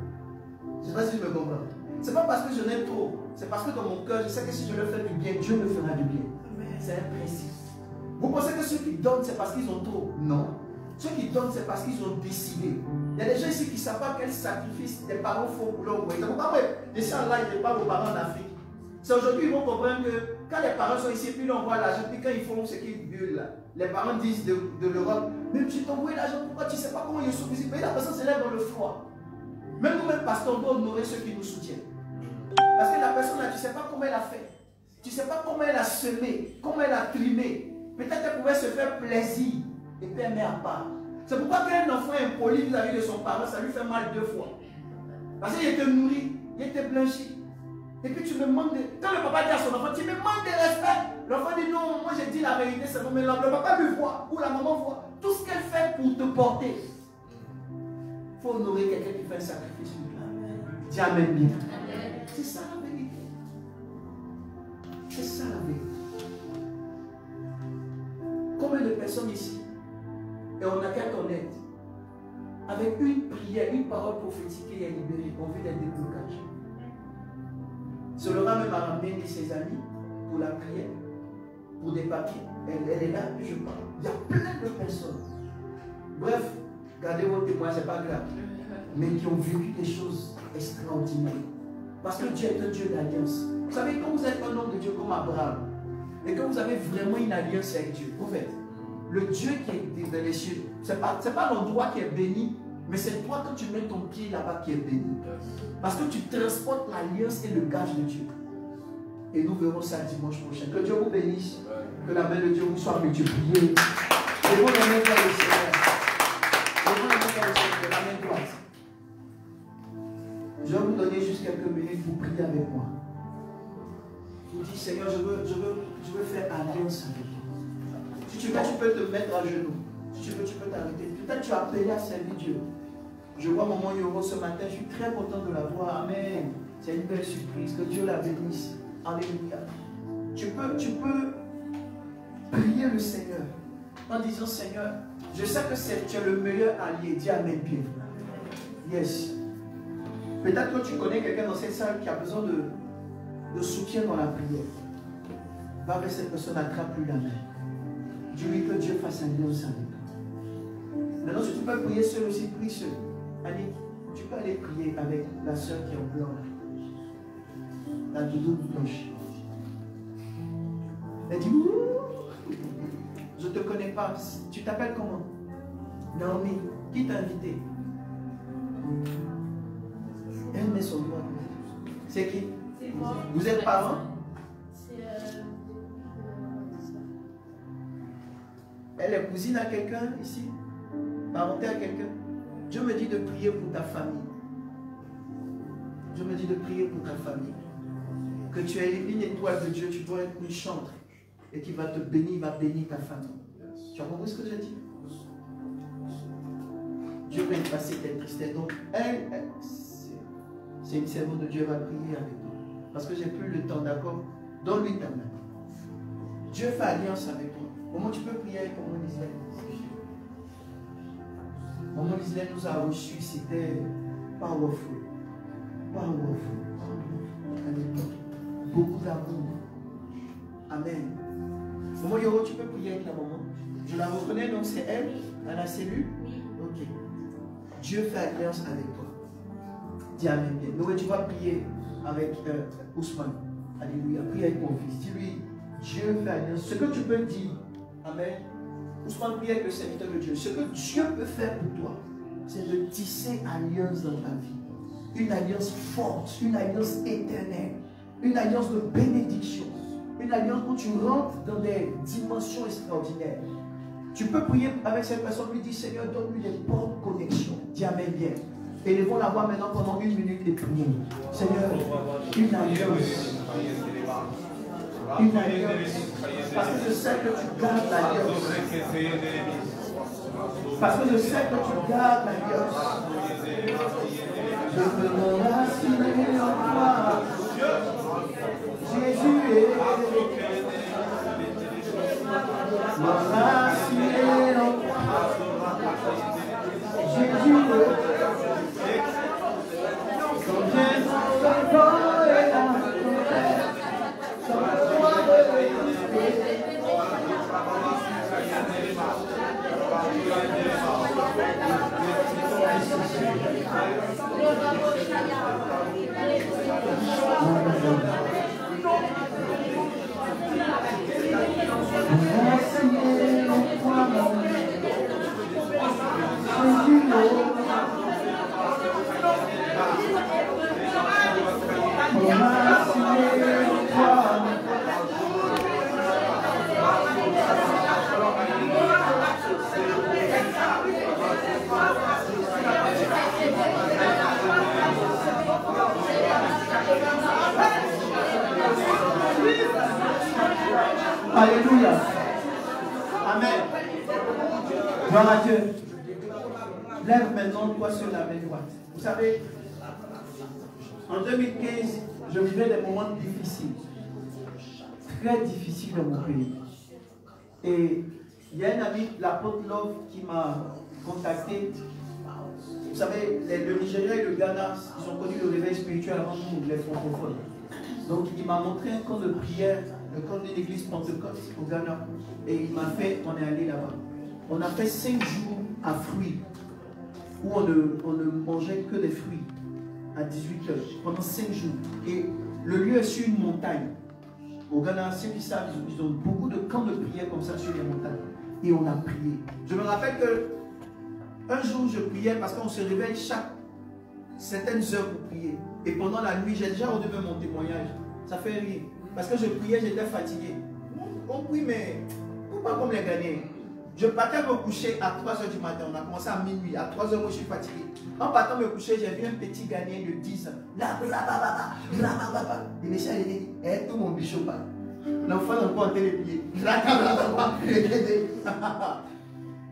Je ne sais pas si je me comprends. Ce n'est pas parce que je n'aime trop. C'est parce que dans mon cœur, je sais que si je leur fais du bien, Dieu me fera du bien. C'est un principe. Vous pensez que ceux qui donnent, c'est parce qu'ils ont trop? Non. Ceux qui donnent, c'est parce qu'ils ont décidé. Il y a des gens ici qui ne savent pas quel sacrifice les parents font pour leur voyage. Je suis en live, je parle aux parents en Afrique. C'est aujourd'hui qu'ils vont comprendre que quand les parents sont ici, puis on voit l'argent, puis quand ils font ce qu'ils veulent là, les parents disent de l'Europe, mais tu t'envoies l'argent, pourquoi tu ne sais pas comment ils sont ici? Mais la personne se lève dans le froid. Même nous-mêmes, pasteurs, on doit honorer ceux qui nous soutiennent. Parce que la personne là, tu ne sais pas comment elle a fait. Tu ne sais pas comment elle a semé, comment elle a trimé. Peut-être qu'elle pouvait se faire plaisir et puis elle met à part. C'est pourquoi qu'un enfant impoli vis-à-vis de son parent, ça lui fait mal 2 fois. Parce qu'il était nourri, il était blanchi. Et puis tu me demandes de... Quand le papa dit à son enfant, tu me demandes de respect. L'enfant dit non, moi j'ai dit la vérité, c'est non. Mais le papa lui voit, ou la maman voit. Tout ce qu'elle fait pour te porter. Il faut honorer quelqu'un qui fait un sacrifice. Dis amen bien. C'est ça la vérité. C'est ça la vérité. Combien de personnes ici, et on n'a qu'à connaître, avec une prière, une parole prophétique qui est libérée, on vit des déblocages. Solora même a ramené ses amis pour la prière, pour des papiers. Elle est là, puis je parle. Il y a plein de personnes. Bref, gardez vos témoins, c'est pas grave. Mais qui ont vécu des choses extraordinaires. Parce que Dieu est un Dieu d'alliance. Vous savez, quand vous êtes un homme de Dieu comme Abraham, et que vous avez vraiment une alliance avec Dieu, en fait, le Dieu qui est dans les cieux, ce n'est pas l'endroit qui est béni, mais c'est toi quand tu mets ton pied là-bas qui est béni. Parce que tu transportes l'alliance et le gage de Dieu. Et nous verrons ça dimanche prochain. Que Dieu vous bénisse. Que la main de Dieu vous soit multipliée. Levons les mains vers le Seigneur. Levons les mains vers le Seigneur de la main droite. Je vais vous donner juste quelques minutes pour prier avec moi. Je vous dis, Seigneur, je veux faire alliance avec toi. Si tu veux, tu peux te mettre à genoux. Si tu veux, tu peux t'arrêter. Peut-être tu as appelé à servir Dieu. Je vois Maman Yoro ce matin, je suis très content de la voir. Amen. C'est une belle surprise. Que Dieu la bénisse. Alléluia. Tu peux prier le Seigneur en disant, Seigneur, je sais que tu es le meilleur allié. Dis amen bien. Yes. Peut-être que tu connais quelqu'un dans cette salle qui a besoin de soutien dans la prière. Va vers cette personne, attrape-lui la main. Dis-lui que Dieu fasse alliance avec toi. Maintenant, si tu peux prier seul aussi, prie seul. Allez, tu peux aller prier avec la soeur qui est en blanc. La doudou blanche. Elle dit, ouh, je ne te connais pas. Tu t'appelles comment? Naomi. Qui t'a invité? Elle met son doigt. C'est qui? C'est moi. Vous êtes parents? Elle est cousine à quelqu'un ici? Parentée à quelqu'un? Dieu me dit de prier pour ta famille. Dieu me dit de prier pour ta famille. Que tu es une étoile de Dieu, tu dois être une chantre. Et qui va te bénir, il va bénir ta famille. Tu as compris ce que j'ai dit? Dieu va effacer tes tristesses. Donc, c'est une servante de Dieu, elle va prier avec toi. Parce que j'ai plus le temps, d'accord? Donne-lui ta main. Dieu fait alliance avec toi. Comment tu peux prier avec Maman Lisbeth? Maman Lisbeth nous a reçus, c'était powerful. Powerful. Alléluia. Beaucoup d'amour. Amen. Maman Yoro, tu peux prier avec la maman? Je la reconnais, donc c'est elle, à la cellule? Oui. Ok. Dieu fait alliance avec toi. Dis Amen bien. Noé, tu vas prier avec Ousmane. Alléluia. Prie avec mon fils. Dis-lui, Dieu fait alliance. Ce que tu peux dire, Amen. Ousmane, prie avec le serviteur de Dieu. Ce que Dieu peut faire pour toi, c'est de tisser alliance dans ta vie. Une alliance forte, une alliance éternelle, une alliance de bénédiction, une alliance où tu rentres dans des dimensions extraordinaires. Tu peux prier avec cette personne, lui dire, Seigneur, donne-lui des bonnes connexions. Dis Amen bien. Élevons la voix maintenant pendant 1 minute et prions. Seigneur, une alliance. Une alliance. Parce que je sais que tu gardes l'alliance. Parce que je sais que tu gardes l'alliance. Je peux m'enraciner en toi. Jésus est m'enraciner en toi. Jésus est quand viens ton vent et la tempête, sans toi Alléluia. Amen. Gloire à Dieu. Lève maintenant toi sur la main droite. Vous savez, en 2015, je vivais des moments difficiles. Très difficiles dans mon pays. Et il y a un ami, l'apôtre Love, qui m'a contacté. Vous savez, le Nigeria et le Ghana, ils ont connu le réveil spirituel avant nous, les francophones. Donc il m'a montré un camp de prière, le camp d'une église Pentecôte au Ghana. Et il m'a fait, on est allé là-bas. On a fait 5 jours à fruits, où on ne mangeait que des fruits à 18 heures, pendant 5 jours. Et le lieu est sur une montagne. Au Ghana, ceux qui savent, ils ont beaucoup de camps de prière comme ça sur les montagnes. Et on a prié. Je me rappelle que un jour, je priais parce qu'on se réveille chaque certaines heures pour prier. Et pendant la nuit, j'ai déjà redonné mon témoignage. Ça fait rire. Parce que je priais, j'étais fatigué. On prie, mais pourquoi comme les Ghanéens? Je partais me coucher à 3h du matin. On a commencé à minuit. À 3h, moi, je suis fatigué. En partant me coucher, j'ai vu un petit Ghanéen de 10 ans. Il me dit, tout mon bichot pas. L'enfant n'a pas entendu les pieds.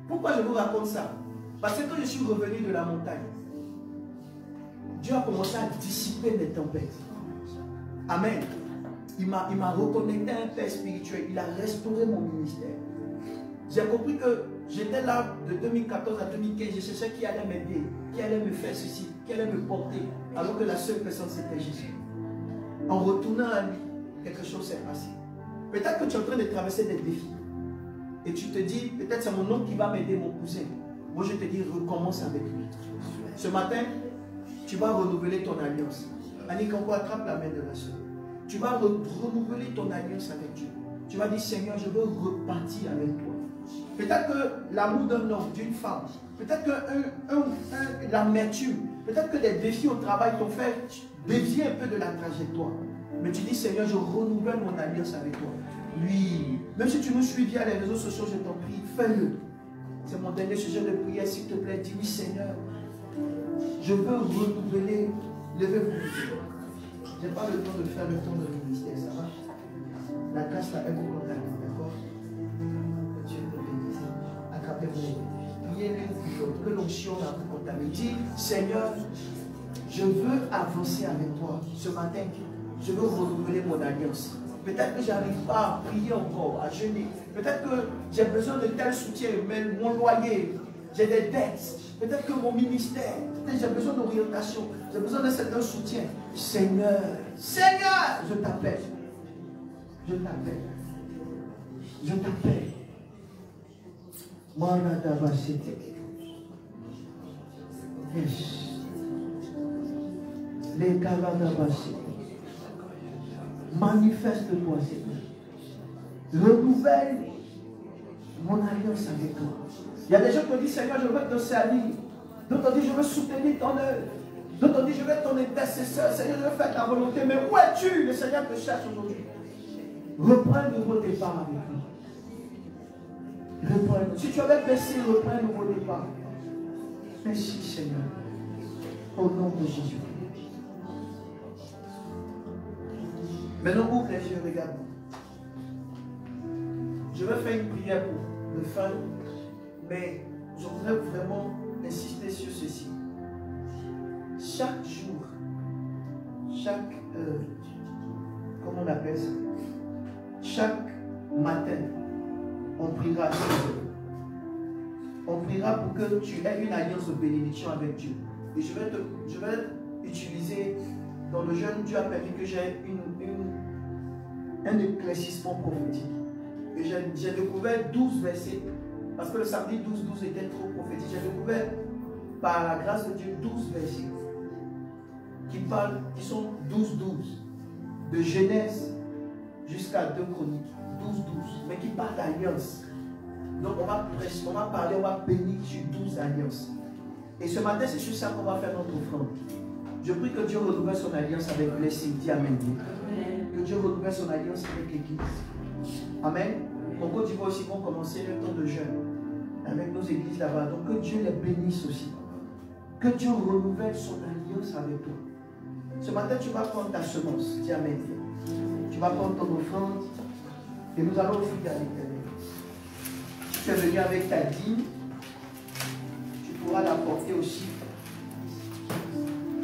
Pourquoi je vous raconte ça? Parce que quand je suis revenu de la montagne, Dieu a commencé à dissiper mes tempêtes. Amen. Il m'a reconnecté à un père spirituel. Il a restauré mon ministère. J'ai compris que j'étais là de 2014 à 2015. Je cherchais qui allait m'aider, qui allait me faire ceci, qui allait me porter. Alors que la seule personne c'était Jésus. En retournant à lui, quelque chose s'est passé. Peut-être que tu es en train de traverser des défis. et tu te dis, peut-être c'est mon oncle qui va m'aider, mon cousin. Moi je te dis, recommence avec lui. Ce matin, tu vas renouveler ton alliance. Annie Kanko, attrape la main de la soeur. Tu vas renouveler ton alliance avec Dieu. Tu vas dire, Seigneur, je veux repartir avec toi. Peut-être que l'amour d'un homme, d'une femme, peut-être que l'amertume, peut-être que des défis au travail t'ont fait dévier un peu de la trajectoire. Mais tu dis, Seigneur, je renouvelle mon alliance avec toi. Oui, même si tu nous suis via les réseaux sociaux, je t'en prie, fais-le. C'est mon dernier sujet de prière, s'il te plaît. Dis oui, Seigneur, je veux renouveler. Levez-vous. Je n'ai pas le temps de faire le tour de ministère, ça va? La grâce là, elle vous contacte, d'accord? Que Dieu te bénisse. Attrapez-vous. Priez l'une pour l'autre. Que l'onction là vous contamine. Dis, Seigneur, je veux avancer avec toi. Ce matin, je veux renouveler mon alliance. Peut-être que je n'arrive pas à prier encore, à jeûner. Peut-être que j'ai besoin de tel soutien, mais mon loyer, j'ai des dettes. Peut-être que mon ministère, peut-être j'ai besoin d'orientation, j'ai besoin d'un certain soutien. Seigneur, Seigneur, je t'appelle. Je t'appelle. Je t'appelle. Les manifeste-toi, Seigneur. Renouvelle mon alliance avec toi. Il y a des gens qui ont dit, Seigneur, je veux te servir. D'autres ont dit, je veux soutenir ton œuvre. D'autres ont dit, je veux être ton intercesseur. Seigneur, je veux faire ta volonté. Mais où es-tu? Le Seigneur te cherche aujourd'hui. Reprends un nouveau départ avec lui. Reprends. Si tu avais baissé, reprends un nouveau départ. Merci, Seigneur. Au nom de Jésus. Maintenant, ouvre les yeux, regarde. Je vais faire une prière pour le fin, mais je voudrais vraiment insister sur ceci. Chaque jour, comment on appelle ça? Chaque matin, on priera à 6 heures. On priera pour que tu aies une alliance de bénédiction avec Dieu. Et je vais utiliser, dans le jeûne, Dieu a permis que j'ai un éclaircissement prophétique. Et j'ai découvert 12 versets, parce que le samedi 12 était trop prophétique. J'ai découvert, par la grâce de Dieu, 12 versets qui sont 12, de Genèse jusqu'à 2 Chroniques, 12, mais qui parlent d'alliance. Donc on va parler, on va bénir sur 12 alliances. Et ce matin, c'est sur ça qu'on va faire notre offrande. Je prie que Dieu renouvelle son alliance avec Blessing. Dis Amen. Que Dieu renouvelle son alliance avec l'Église. Amen. En Côte d'Ivoire aussi vont commencer le temps de jeûne avec nos églises là-bas. Donc que Dieu les bénisse aussi. Que Dieu renouvelle son alliance avec toi. Ce matin, tu vas prendre ta semence. Dis Amen. Tu vas prendre ton offrande et nous allons offrir à l'Éternel. Tu es venu avec ta dîme. Tu pourras la porter aussi.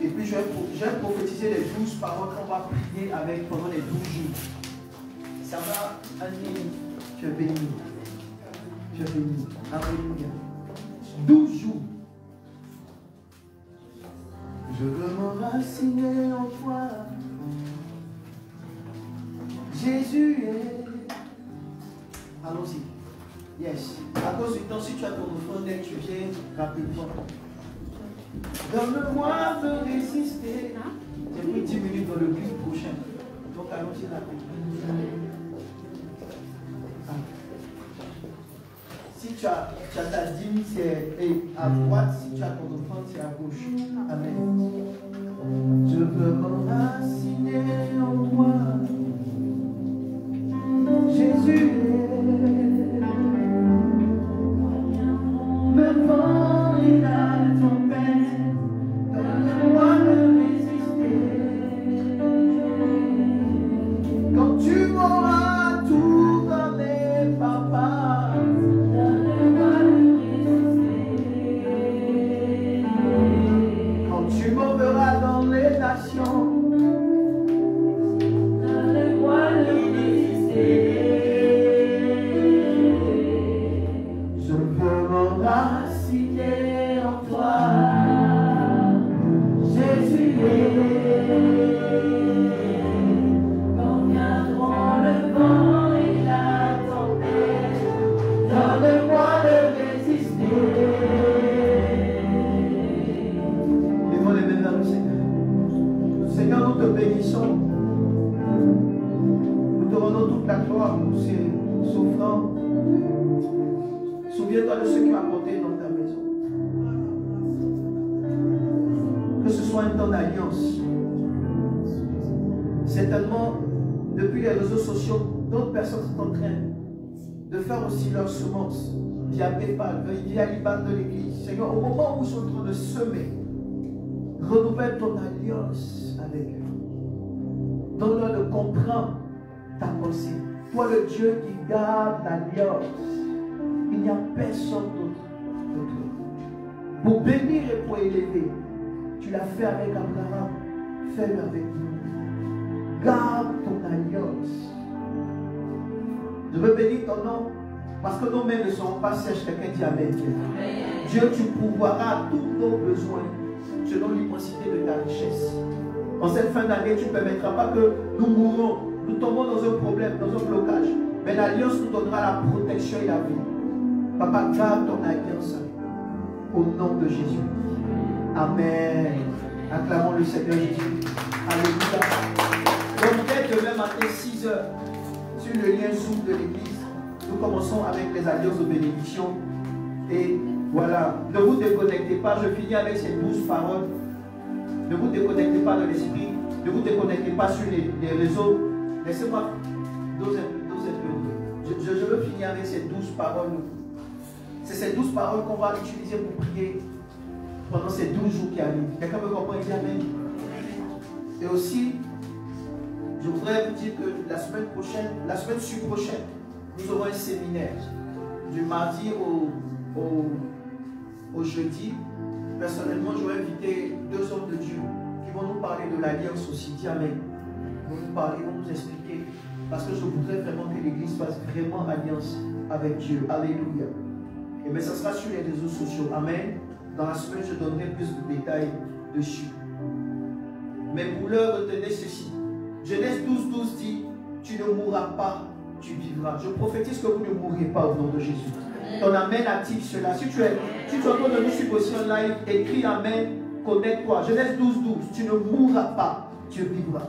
Et puis je vais prophétiser les 12 paroles qu'on va prier avec pendant les 12 jours. Ça va, Annie, tu es béni. Tu es béni. Alléluia. 12 jours. Je veux m'enraciner en toi. Jésus est. Allons-y. Yes. À cause du temps, si tu as ton offrande, tu viens rapidement. Donne-moi de résister. J'ai pris 10 minutes dans le culte prochain. Donc allons-y rapidement. Si tu as ta dîme, c'est à droite. Si tu as ton offrande, c'est à gauche. Amen. Je veux m'enraciner en toi. Jésus me vend et la tempête. Donne-moi de résister. Quand tu m'auras tout donné, papa. Donne-moi de résister. Quand tu m'enverras dans les nations. toute la gloire pour ces offrandes. Souviens-toi de ce qui a apporté dans ta maison. Que ce soit un temps d'alliance. Certainement, depuis les réseaux sociaux, d'autres personnes sont en train de faire aussi leur semence via PayPal, via l'IBAN de l'église. Seigneur, au moment où ils sont en train de semer, renouvelle ton alliance avec eux. Donne-leur de comprendre ta pensée. Toi, le Dieu qui garde l'alliance, il n'y a personne d'autre. Pour bénir et pour élever, tu l'as fait avec Abraham, fais-le avec nous. Garde ton alliance. Je veux bénir ton nom, parce que nos mains ne seront pas sèches. Quelqu'un dit Amen. Dieu, tu pourvoiras tous nos besoins selon l'immensité de ta richesse. En cette fin d'année, tu ne permettras pas que nous mourons, nous tombons dans un problème, dans un blocage. Mais l'alliance nous donnera la protection et la vie. Papa, garde ton alliance au nom de Jésus. Amen. Acclamons le Seigneur Jésus. Alléluia. Donc dès demain matin, 6 h, sur le lien Zoom de l'église, nous commençons avec les alliances de bénédiction. Et voilà, ne vous déconnectez pas. Je finis avec ces 12 paroles. Ne vous déconnectez pas de l'esprit. Ne vous déconnectez pas sur les réseaux. Laissez-moi doser un peu. Je veux finir avec ces 12 paroles. C'est ces 12 paroles qu'on va utiliser pour prier pendant ces 12 jours qui arrivent. Quelqu'un me comprend? Il dit Amen. Et aussi, je voudrais vous dire que la semaine prochaine, la semaine prochaine, nous aurons un séminaire du mardi au jeudi. Personnellement, j'aurais invité 2 hommes de Dieu qui vont nous parler de l'alliance aussi. Dis Amen. Ils vont nous parler, ils vont nous expliquer. Parce que je voudrais vraiment que l'Église fasse vraiment alliance avec Dieu. Alléluia. Et mais ça sera sur les réseaux sociaux. Amen. Dans la semaine, je donnerai plus de détails dessus. Mais pour l'heure, retenez ceci. Genèse 12:12 dit, tu ne mourras pas, tu vivras. Je prophétise que vous ne mourrez pas au nom de Jésus. Ton amen active cela. Si tu es en train de nous suivre aussi en live, écris amen, connecte-toi. Genèse 12:12, tu ne mourras pas, tu vivras.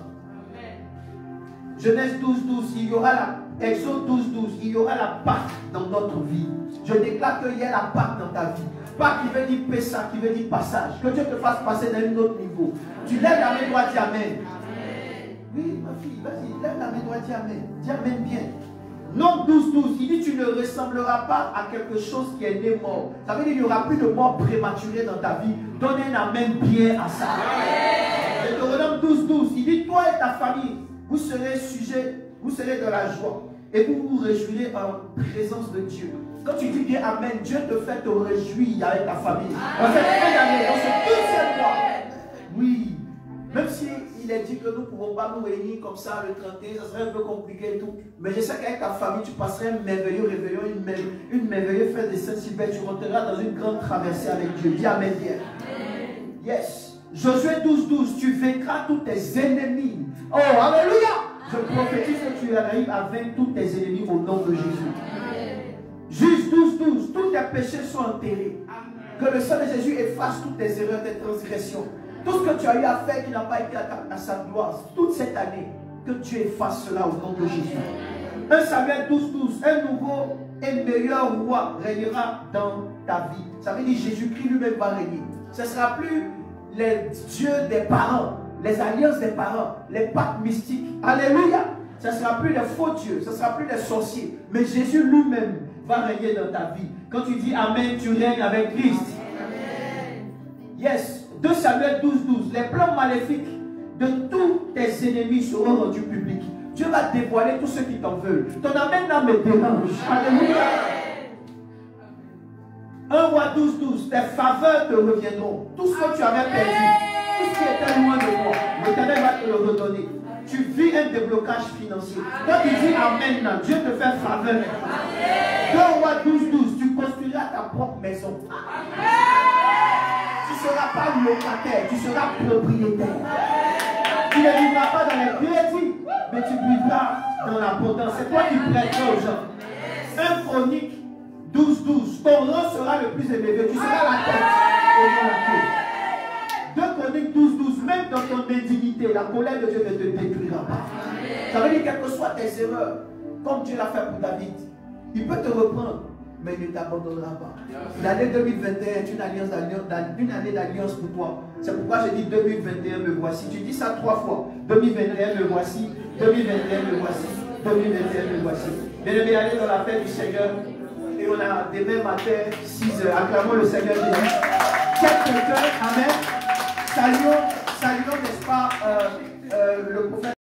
Genèse 12:12, il y aura la Exode 12:12, il y aura la Pâque dans notre vie. Je déclare qu'il y a la Pâque dans ta vie. Pâque qui veut dire Pessa, qui veut dire passage. Que Dieu te fasse passer dans un autre niveau. Tu lèves la main droite, dis amen. Oui, ma fille, vas-y, lève la main droite, dis amen. Dis amen bien. Non 12:12, il dit tu ne ressembleras pas à quelque chose qui est né mort. Ça veut dire qu'il n'y aura plus de mort prématurée dans ta vie. Donne un amen bien à ça. Deutéronome 12:12, il dit toi et ta famille, vous serez sujets, vous serez de la joie et vous vous réjouirez en présence de Dieu. Quand tu dis bien amen, Dieu te fait te réjouir avec ta famille. Dans cette fin d'année, dans ce 12e mois. Oui, même si il est dit que nous ne pouvons pas nous réunir comme ça le 31, ça serait un peu compliqué et tout. Mais je sais qu'avec ta famille, tu passerais un merveilleux réveillon, une merveilleuse fête de Saint-Sylvain. Tu rentreras dans une grande traversée avec Dieu. Dis amen bien. Yes. Josué 12:12, tu vaincras tous tes ennemis. Oh, alléluia. Je prophétise que tu arrives à vaincre tous tes ennemis au nom de Jésus. Juge 12:12, tous tes péchés sont enterrés. Que le sang de Jésus efface toutes tes erreurs, tes transgressions. Tout ce que tu as eu à faire qui n'a pas été à sa gloire, toute cette année, que tu effaces cela au nom de Jésus. 1 Samuel 12:12, un nouveau et meilleur roi régnera dans ta vie. Ça veut dire Jésus-Christ lui-même va régner. Ce ne sera plus les dieux des parents, les alliances des parents, les pactes mystiques. Alléluia. Ce ne sera plus les faux dieux, ce ne sera plus les sorciers. Mais Jésus lui-même va régner dans ta vie. Quand tu dis Amen, tu règnes avec Christ. Amen. Yes. 2 Samuel 12:12, les plans maléfiques de tous tes ennemis seront rendus publics. Dieu va dévoiler tous ceux qui t'en veulent. Ton amen là me dérange. Alléluia. 1 Roi 12:12, tes faveurs te reviendront. Tout ce que tu avais perdu, tout ce qui était loin de toi, l'Éternel va te le redonner. Tu vis un déblocage financier. Quand tu dis amen là, Dieu te fait faveur. 2 Roi 12:12, tu construiras ta propre maison. Tu ne seras pas locataire, tu seras propriétaire. Tu ne vivras pas dans les crédits, mais tu vivras dans l'abondance. C'est toi qui prêteras aux gens. 1 Chronique 12:12, ton rang sera le plus élevé. Tu seras la tête et non la queue. 2 Chroniques 12:12, même dans ton indignité, la colère de Dieu ne te détruira pas. Ça veut dire quelles que soient tes erreurs, comme Dieu l'a fait pour David. Il peut te reprendre, mais il ne t'abandonnera pas. L'année 2021 est une année d'alliance pour toi. C'est pourquoi je dis 2021 me voici. Tu dis ça 3 fois. 2021 me voici. 2021 me voici. 2021 me voici. Bien-aimés, allez dans la paix du Seigneur. Et on a demain matin 6h. Acclamons le Seigneur Jésus. Quelqu'un, amen. Saluons, n'est-ce pas, le prophète.